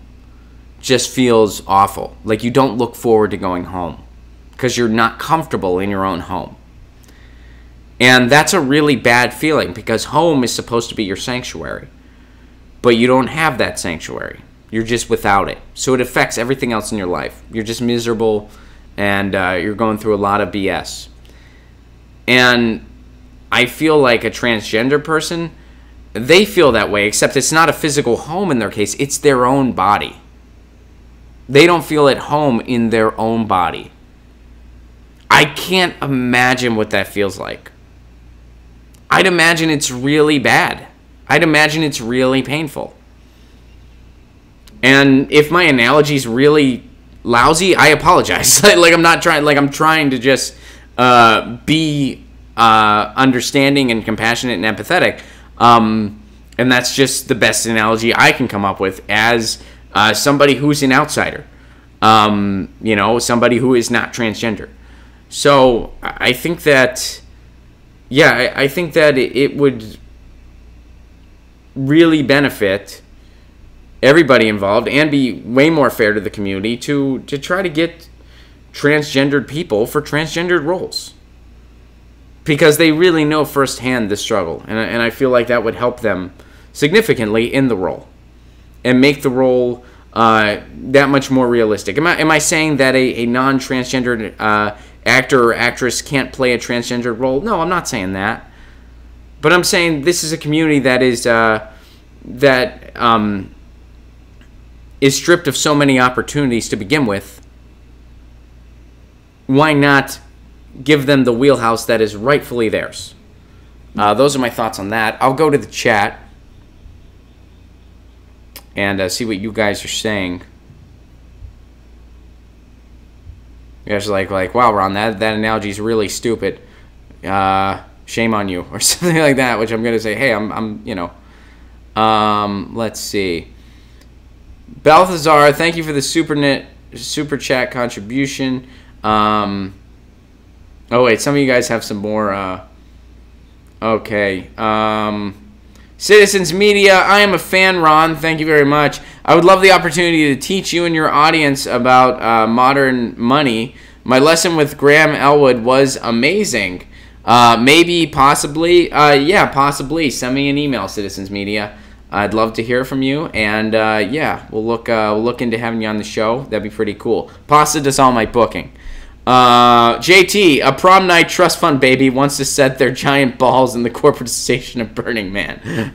just feels awful. Like you don't look forward to going home because you're not comfortable in your own home. And that's a really bad feeling, because home is supposed to be your sanctuary. But you don't have that sanctuary. You're just without it. So it affects everything else in your life. You're just miserable, and you're going through a lot of BS. And I feel like a transgender person, they feel that way, except it's not a physical home in their case. It's their own body. They don't feel at home in their own body. I can't imagine what that feels like. I'd imagine it's really bad. I'd imagine it's really painful. And if my analogy's really lousy, I apologize. I'm trying to just be understanding and compassionate and empathetic. And that's just the best analogy I can come up with as somebody who's an outsider. Somebody who is not transgender. So I think that, yeah, I think that it would really benefit everybody involved and be way more fair to the community to try to get transgendered people for transgendered roles, because they really know firsthand the struggle, and I feel like that would help them significantly in the role and make the role that much more realistic. Am I saying that a non-transgendered actor or actress can't play a transgendered role? No, I'm not saying that. But I'm saying this is a community that is stripped of so many opportunities to begin with. Why not give them the wheelhouse that is rightfully theirs? Those are my thoughts on that. I'll go to the chat and see what you guys are saying. You guys are like, wow, Ron, that analogy is really stupid. Shame on you, or something like that. Which I'm gonna say, hey, let's see. Balthazar, thank you for the super chat contribution. Oh wait, some of you guys have some more. Okay. Citizens Media, I am a fan, Ron. Thank you very much. I would love the opportunity to teach you and your audience about modern money. My lesson with Graham Elwood was amazing. Maybe, possibly, yeah, possibly. Send me an email, Citizens Media. I'd love to hear from you, and yeah, we'll look into having you on the show. That'd be pretty cool. Pasta does all my booking. JT, a prom night trust fund baby wants to set their giant balls in the corporatization of Burning Man.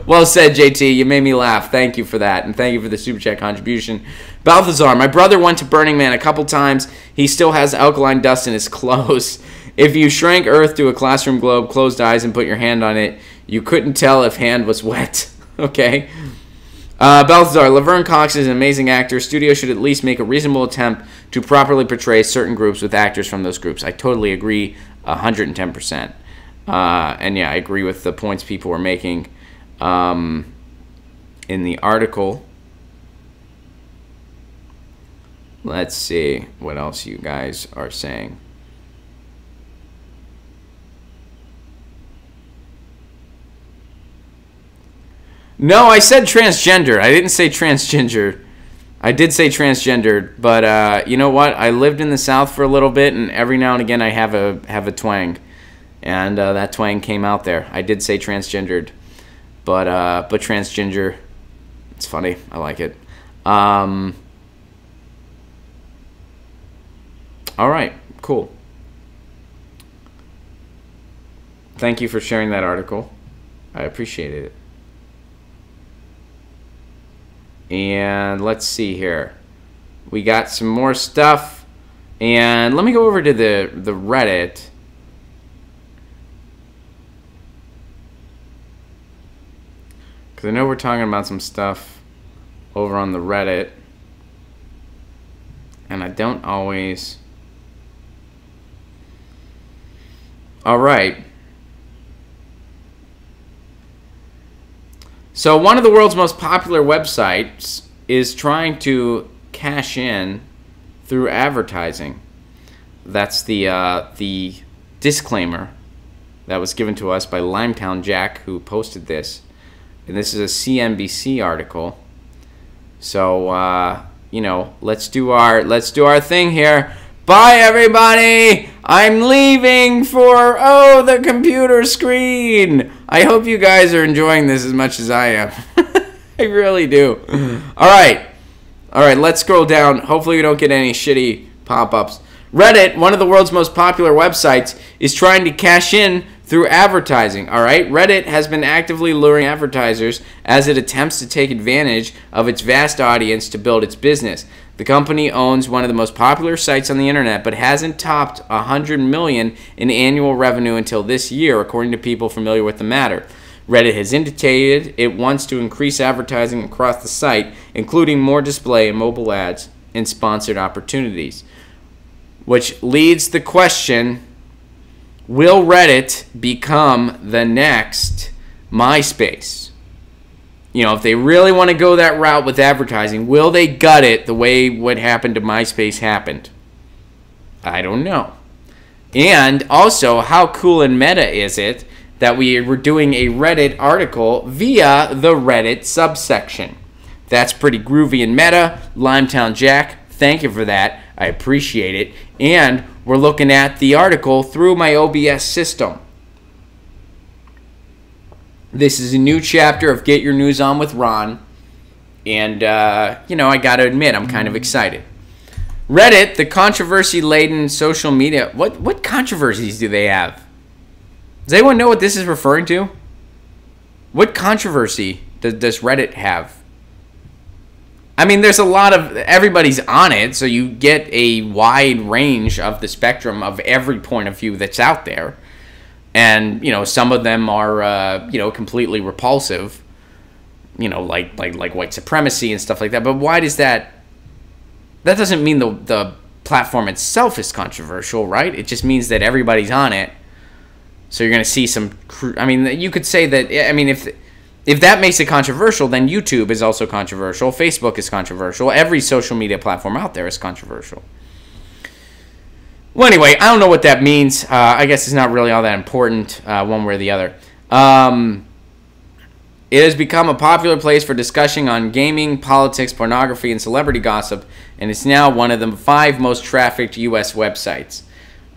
Well said, JT. You made me laugh. Thank you for that, and thank you for the super chat contribution. Balthazar, my brother went to Burning Man a couple times. He still has alkaline dust in his clothes. If you shrank Earth to a classroom globe, closed eyes, and put your hand on it, you couldn't tell if hand was wet. Okay. Balthazar, Laverne Cox is an amazing actor. Studio should at least make a reasonable attempt to properly portray certain groups with actors from those groups. I totally agree, 110%. And yeah, I agree with the points people were making in the article. Let's see what else you guys are saying. No, I said transgender. I didn't say transgender. I did say transgendered, but you know what? I lived in the South for a little bit, and every now and again I have a twang, and that twang came out there. I did say transgendered, but transgender. It's funny. I like it. All right. Cool. Thank you for sharing that article. I appreciated it. And let's see here. We got some more stuff. And let me go over to the Reddit. Because I know we're talking about some stuff over on the Reddit. And I don't always... All right. So one of the world's most popular websites is trying to cash in through advertising. That's the disclaimer that was given to us by Limetown Jack, who posted this. And this is a CNBC article. So you know, let's do our thing here. Bye, everybody! I'm leaving for, the computer screen! I hope you guys are enjoying this as much as I am. I really do. Alright, let's scroll down. Hopefully we don't get any shitty pop-ups. Reddit, one of the world's most popular websites, is trying to cash in through advertising. Alright, Reddit has been actively luring advertisers as it attempts to take advantage of its vast audience to build its business. The company owns one of the most popular sites on the internet, but hasn't topped $100 million in annual revenue until this year, according to people familiar with the matter. Reddit has indicated it wants to increase advertising across the site, including more display and mobile ads and sponsored opportunities. Which leads the question, will Reddit become the next MySpace? You know, if they really want to go that route with advertising, will they gut it the way what happened to MySpace happened? I don't know. And also, how cool and meta is it that we were doing a Reddit article via the Reddit subsection? That's pretty groovy and meta. Limetown Jack, thank you for that. I appreciate it. And we're looking at the article through my OBS system. This is a new chapter of Get Your News On with Ron. And, you know, I got to admit, I'm kind of excited. Reddit, the controversy-laden social media. What controversies do they have? Does anyone know what this is referring to? What controversy does Reddit have? I mean, there's a lot of... Everybody's on it, so you get a wide range of the spectrum of every point of view that's out there. And, you know, some of them are, you know, completely repulsive, you know, like white supremacy and stuff like that. But why does that... That doesn't mean the platform itself is controversial, right? It just means that everybody's on it. So you're going to see some... I mean, you could say that... I mean, if that makes it controversial, then YouTube is also controversial. Facebook is controversial. Every social media platform out there is controversial. Well, anyway, I don't know what that means. I guess it's not really all that important one way or the other. It has become a popular place for discussion on gaming, politics, pornography, and celebrity gossip, and it's now one of the 5 most trafficked U.S. websites.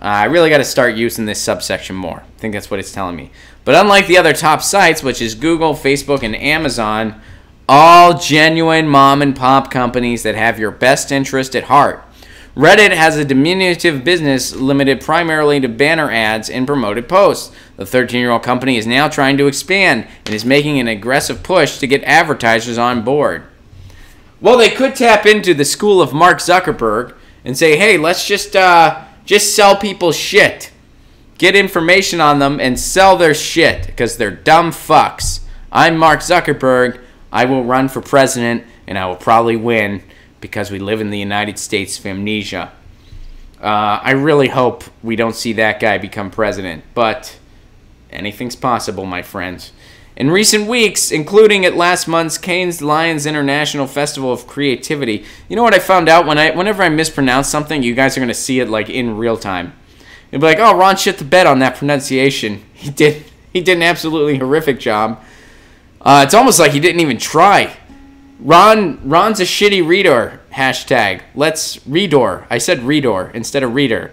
I really got to start using this subsection more. I think that's what it's telling me. But unlike the other top sites, which is Google, Facebook, and Amazon, all genuine mom-and-pop companies that have your best interest at heart, Reddit has a diminutive business limited primarily to banner ads and promoted posts. The 13-year-old company is now trying to expand and is making an aggressive push to get advertisers on board. Well, they could tap into the school of Mark Zuckerberg and say, hey, let's just sell people shit. Get information on them and sell their shit because they're dumb fucks. I'm Mark Zuckerberg. I will run for president, and I will probably win because we live in the United States of amnesia. I really hope we don't see that guy become president, but anything's possible, my friends. In recent weeks, including at last month's Cannes Lions International Festival of Creativity, you know what I found out? Whenever I mispronounce something, you guys are going to see it like in real time. You'll be like, oh, Ron shit the bed on that pronunciation. He did an absolutely horrific job. It's almost like he didn't even try. Ron's a shitty reader. Hashtag. Let's reader. I said reader instead of reader.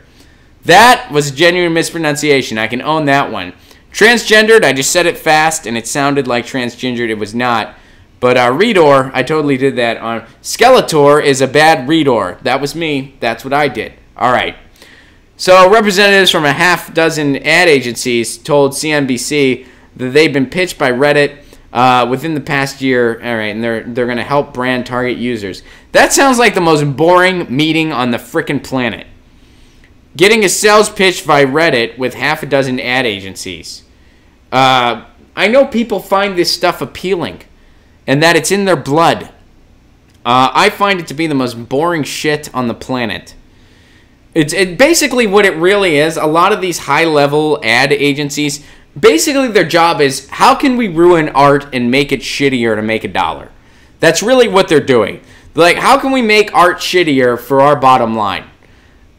That was a genuine mispronunciation. I can own that one. Transgendered, I just said it fast, and it sounded like transgendered. It was not. But reader, I totally did that. On Skeletor is a bad reader. That was me. That's what I did. All right. So representatives from a half dozen ad agencies told CNBC that they've been pitched by Reddit within the past year. All right, and they're going to help brand target users. That sounds like the most boring meeting on the frickin' planet. Getting a sales pitch by Reddit with half a dozen ad agencies. I know people find this stuff appealing and that it's in their blood. I find it to be the most boring shit on the planet. It's basically what it really is. A lot of these high-level ad agencies, basically their job is, how can we ruin art and make it shittier to make $1? That's really what they're doing. They're like, how can we make art shittier for our bottom line?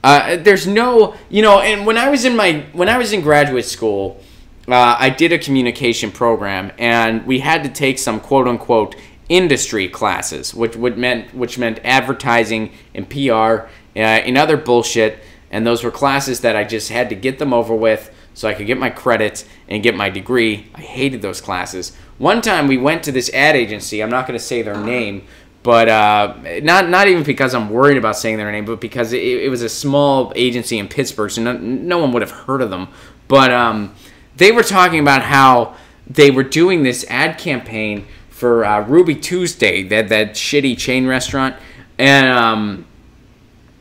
There's no, and when I was in graduate school, I did a communication program, and we had to take some quote-unquote industry classes, which meant advertising and PR and other bullshit, and those were classes that I just had to get them over with so I could get my credits and get my degree. I hated those classes. One time we went to this ad agency, I'm not going to say their name, but not even because I'm worried about saying their name, but because it was a small agency in Pittsburgh, so no one would have heard of them. But they were talking about how they were doing this ad campaign for Ruby Tuesday, that shitty chain restaurant, and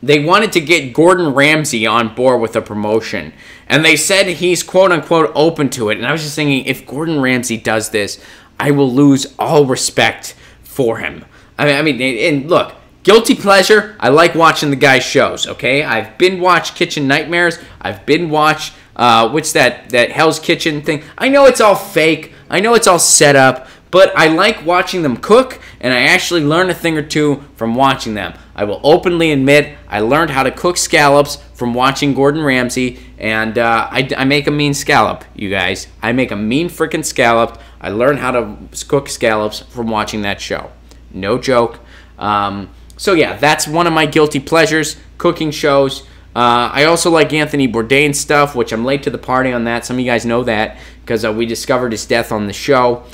they wanted to get Gordon Ramsay on board with a promotion. And they said he's quote-unquote open to it. And I was just thinking, if Gordon Ramsay does this, I will lose all respect for him. I mean, and look, guilty pleasure, I like watching the guy's shows, okay? I've binge-watched Kitchen Nightmares. I've binge-watched, what's that Hell's Kitchen thing? I know it's all fake. I know it's all set up. But I like watching them cook, and I actually learn a thing or two from watching them. I will openly admit I learned how to cook scallops from watching Gordon Ramsay, and I make a mean scallop, you guys. I make a mean frickin' scallop. I learned how to cook scallops from watching that show. No joke. So yeah, that's one of my guilty pleasures, cooking shows. I also like Anthony Bourdain's stuff, which I'm late to the party on that. Some of you guys know that because we discovered his death on the show.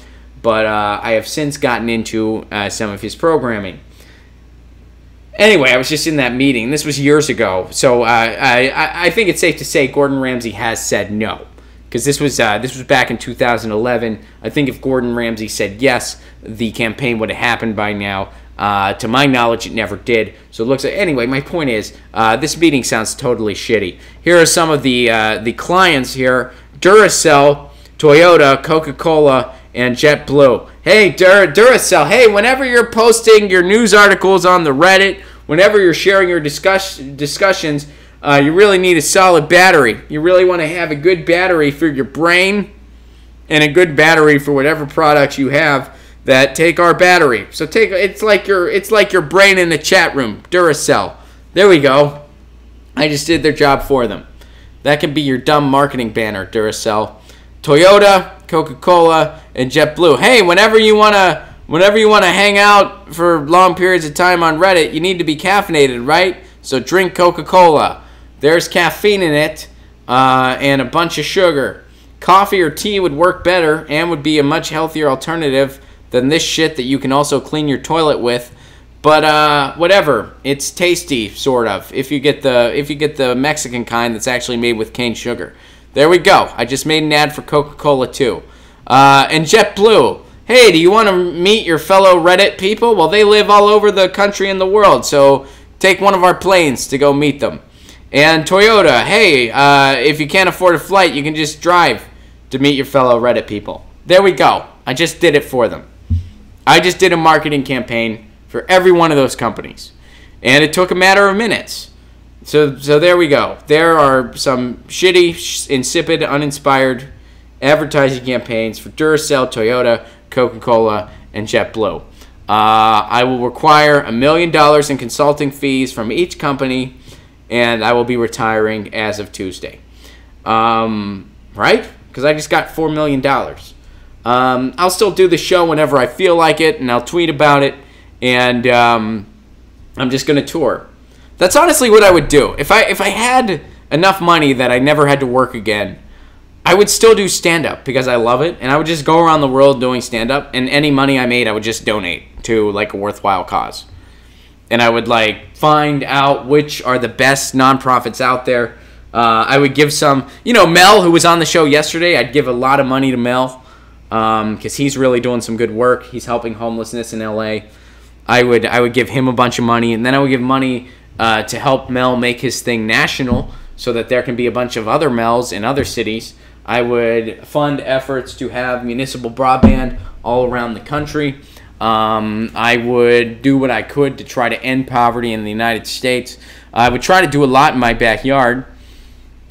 But I have since gotten into some of his programming. Anyway, I was just in that meeting. This was years ago. So I think it's safe to say Gordon Ramsay has said no. Because this was back in 2011. I think if Gordon Ramsay said yes, the campaign would have happened by now. To my knowledge, it never did. So it looks like... Anyway, my point is, this meeting sounds totally shitty. Here are some of the clients here. Duracell, Toyota, Coca-Cola, and JetBlue. Hey, Duracell, hey, whenever you're posting your news articles on the Reddit, whenever you're sharing your discussions, you really need a solid battery. You really want to have a good battery for your brain and a good battery for whatever products you have that take our battery. So it's like your brain in the chat room, Duracell. There we go. I just did their job for them. That can be your dumb marketing banner, Duracell. Toyota, Coca-Cola, and JetBlue. Hey, whenever you wanna hang out for long periods of time on Reddit, you need to be caffeinated, right? So drink Coca-Cola. There's caffeine in it, and a bunch of sugar. Coffee or tea would work better and would be a much healthier alternative than this shit that you can also clean your toilet with. But whatever, it's tasty, sort of. If you get the Mexican kind that's actually made with cane sugar. There we go. I just made an ad for Coca-Cola too. And JetBlue. Hey, do you want to meet your fellow Reddit people? Well, they live all over the country and the world, so take one of our planes to go meet them. And Toyota. Hey, if you can't afford a flight, you can just drive to meet your fellow Reddit people. There we go. I just did it for them. I just did a marketing campaign for every one of those companies. And it took a matter of minutes. So there we go. There are some shitty, insipid, uninspired advertising campaigns for Duracell, Toyota, Coca-Cola, and JetBlue. I will require $1 million in consulting fees from each company, and I will be retiring as of Tuesday. Right? Because I just got $4 million. I'll still do the show whenever I feel like it, and I'll tweet about it, and I'm just going to tour. That's honestly what I would do. If I had enough money that I never had to work again, I would still do stand-up because I love it, and I would just go around the world doing stand-up, and any money I made, I would just donate to, like, a worthwhile cause. And I would, like, find out which are the best nonprofits out there. I would give some, Mel, who was on the show yesterday, I'd give a lot of money to Mel because he's really doing some good work. He's helping homelessness in L.A. I would give him a bunch of money, and then I would give money to help Mel make his thing national so that there can be a bunch of other Mels in other cities. I would fund efforts to have municipal broadband all around the country. I would do what I could to try to end poverty in the United States. I would try to do a lot in my backyard.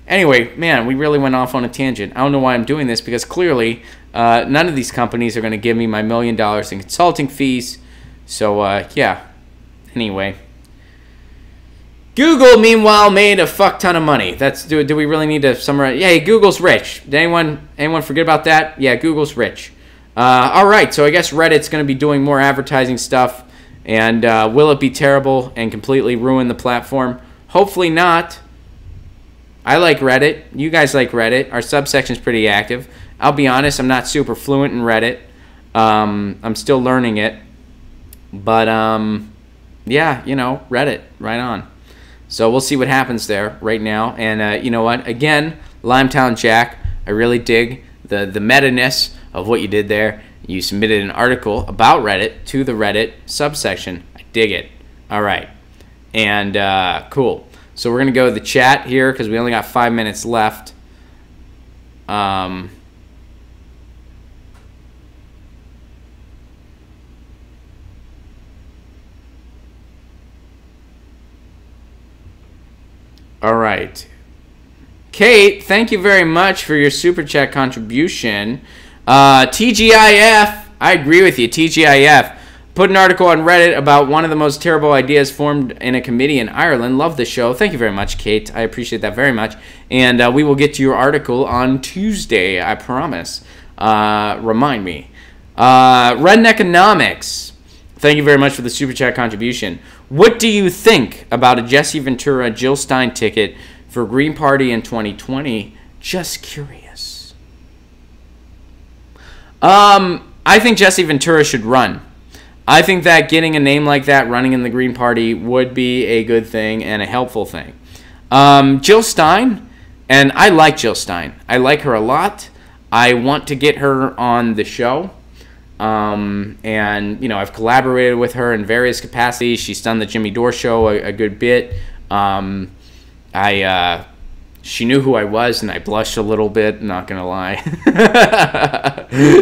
Anyway, man, we really went off on a tangent. I don't know why I'm doing this because clearly none of these companies are going to give me my $1 million in consulting fees. So, yeah. Anyway. Google, meanwhile, made a fuck ton of money. Do we really need to summarize? Yeah, Google's rich. Did anyone forget about that? Yeah, Google's rich. All right, so I guess Reddit's going to be doing more advertising stuff. And will it be terrible and completely ruin the platform? Hopefully not. I like Reddit. You guys like Reddit. Our subsection's pretty active. I'll be honest, I'm not super fluent in Reddit. I'm still learning it. But, yeah, Reddit, right on. So we'll see what happens there right now. And you know what? Again, Limetown Jack, I really dig the meta-ness of what you did there. You submitted an article about Reddit to the Reddit subsection. I dig it. All right. And cool. So we're going to go to the chat here because we only got 5 minutes left. All right. Kate, thank you very much for your Super Chat contribution. TGIF, I agree with you, TGIF. Put an article on Reddit about one of the most terrible ideas formed in a committee in Ireland. Love the show. Thank you very much, Kate. I appreciate that very much. And we will get to your article on Tuesday, I promise. Remind me. Redneckonomics, thank you very much for the Super Chat contribution. What do you think about a Jesse Ventura Jill Stein ticket for Green Party in 2020? Just curious. I think Jesse Ventura should run. I think that getting a name like that running in the Green Party would be a good thing and a helpful thing. Jill Stein, and I like Jill Stein. I like her a lot. I want to get her on the show. And, I've collaborated with her in various capacities. She's done the Jimmy Dore show a good bit. She knew who I was, and I blushed a little bit, not going to lie.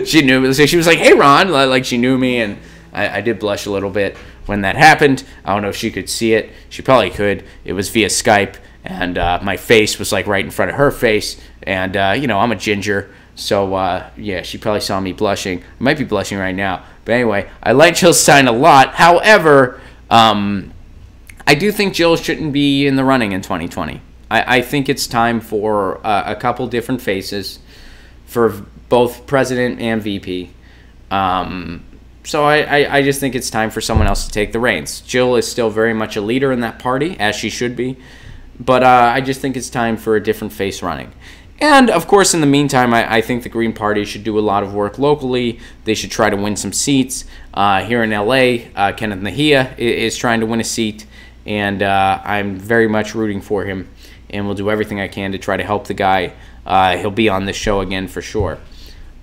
She knew. She was like, hey, Ron, like she knew me, and I did blush a little bit when that happened. I don't know if she could see it. She probably could. It was via Skype, and my face was, like, right in front of her face, and, I'm a ginger. So, yeah, she probably saw me blushing. I might be blushing right now. But anyway, I like Jill Stein a lot. However, I do think Jill shouldn't be in the running in 2020. I think it's time for a couple different faces for both president and VP. So I just think it's time for someone else to take the reins. Jill is still very much a leader in that party, as she should be. But I just think it's time for a different face running. And, of course, in the meantime, I think the Green Party should do a lot of work locally. They should try to win some seats. Here in L.A., Kenneth Nahia is trying to win a seat, and I'm very much rooting for him, and will do everything I can to try to help the guy. He'll be on this show again for sure.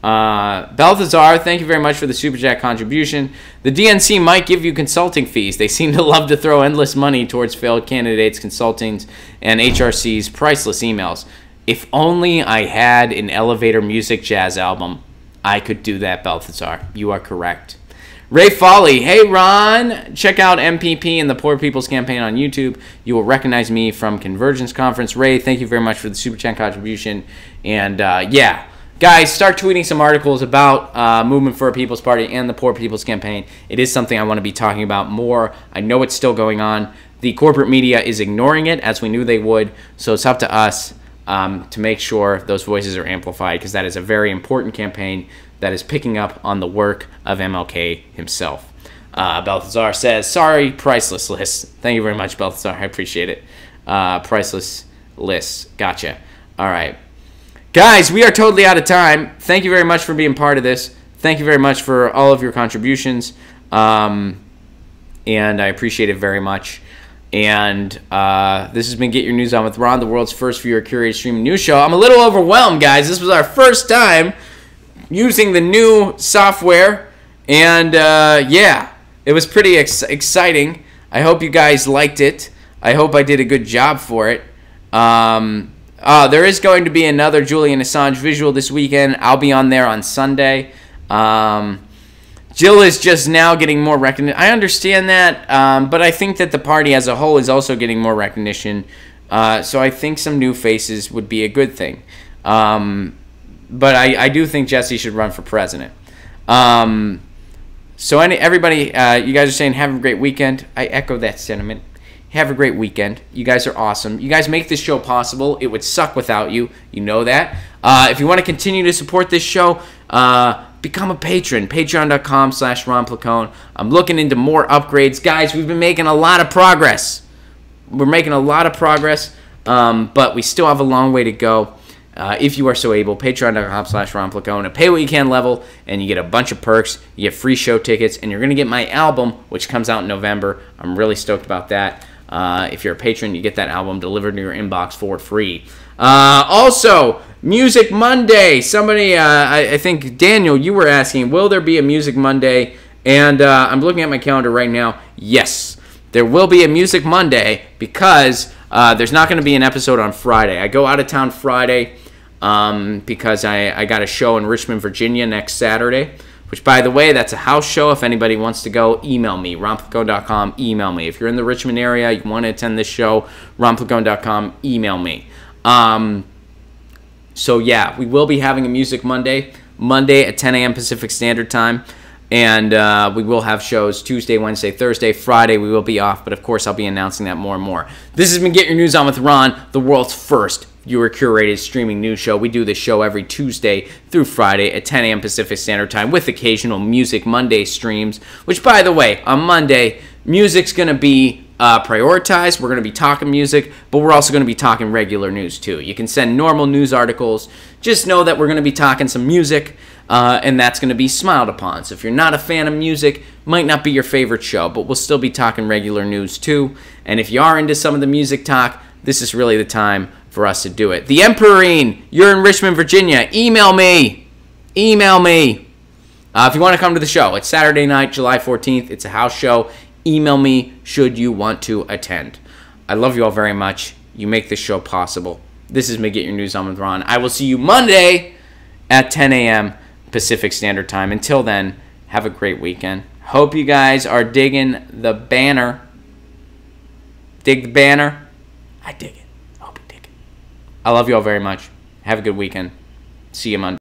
Balthazar, thank you very much for the Super Chat contribution. The DNC might give you consulting fees. They seem to love to throw endless money towards failed candidates, consultings, and HRC's priceless emails. If only I had an elevator music jazz album, I could do that, Balthazar. You are correct. Ray Foley, hey Ron, check out MPP and the Poor People's Campaign on YouTube. You will recognize me from Convergence Conference. Ray, thank you very much for the Super Chat contribution. And yeah, guys, start tweeting some articles about Movement for a People's Party and the Poor People's Campaign. It is something I want to be talking about more. I know it's still going on. The corporate media is ignoring it, as we knew they would. So it's up to us to make sure those voices are amplified, because that is a very important campaign that is picking up on the work of MLK himself. Balthazar says, sorry, priceless lists. Thank you very much, Balthazar. I appreciate it. Priceless lists. Gotcha. All right. Guys, we are totally out of time. Thank you very much for being part of this. Thank you very much for all of your contributions. And I appreciate it very much. And this has been Get Your News On with Ron, the world's first viewer-curated streaming news show. I'm a little overwhelmed, guys. This was our first time using the new software, and yeah, it was pretty exciting. I hope you guys liked it. I hope I did a good job for it. There is going to be another Julian Assange visual this weekend. I'll be on there on Sunday. Jill is just now getting more recognition. I understand that, but I think that the party as a whole is also getting more recognition. So I think some new faces would be a good thing. But I do think Jesse should run for president. So everybody, you guys are saying have a great weekend. I echo that sentiment. Have a great weekend. You guys are awesome. You guys make this show possible. It would suck without you. You know that. If you want to continue to support this show, become a patron. Patreon.com/Ron Placone. I'm looking into more upgrades. Guys, we've been making a lot of progress. We're making a lot of progress, but we still have a long way to go. If you are so able, patreon.com/Ron Placone. A pay what you can level, and you get a bunch of perks. You get free show tickets, and you're going to get my album, which comes out in November. I'm really stoked about that. If you're a patron, you get that album delivered to your inbox for free. Also, Music Monday. Somebody, I think, Daniel, you were asking, will there be a Music Monday? And I'm looking at my calendar right now. Yes, there will be a Music Monday, because there's not going to be an episode on Friday. I go out of town Friday because I got a show in Richmond, Virginia next Saturday, which, by the way, that's a house show. If anybody wants to go, email me, ronplacone.com, email me. If you're in the Richmond area, you want to attend this show, ronplacone.com, email me. So, yeah, we will be having a Music Monday at 10 a.m. Pacific Standard Time. And we will have shows Tuesday, Wednesday, Thursday, Friday. We will be off, but of course I'll be announcing that more and more. This has been Get Your News On with Ron, the world's first viewer-curated streaming news show. We do this show every Tuesday through Friday at 10 a.m. Pacific Standard Time with occasional Music Monday streams, which, by the way, on Monday, music's going to be prioritized. We're going to be talking music, but we're also going to be talking regular news too. You can send normal news articles. Just know that we're going to be talking some music. And that's going to be smiled upon. So if you're not a fan of music, might not be your favorite show, but we'll still be talking regular news too. And if you are into some of the music talk, this is really the time for us to do it. The Emperine, you're in Richmond, Virginia. Email me. Email me. If you want to come to the show, it's Saturday night, July 14th. It's a house show. Email me should you want to attend. I love you all very much. You make this show possible. This is me, Get Your News On with Ron. I will see you Monday at 10 a.m. Pacific Standard Time. Until then, have a great weekend. Hope you guys are digging the banner. Dig the banner? I dig it. I hope you dig it. I love you all very much. Have a good weekend. See you Monday.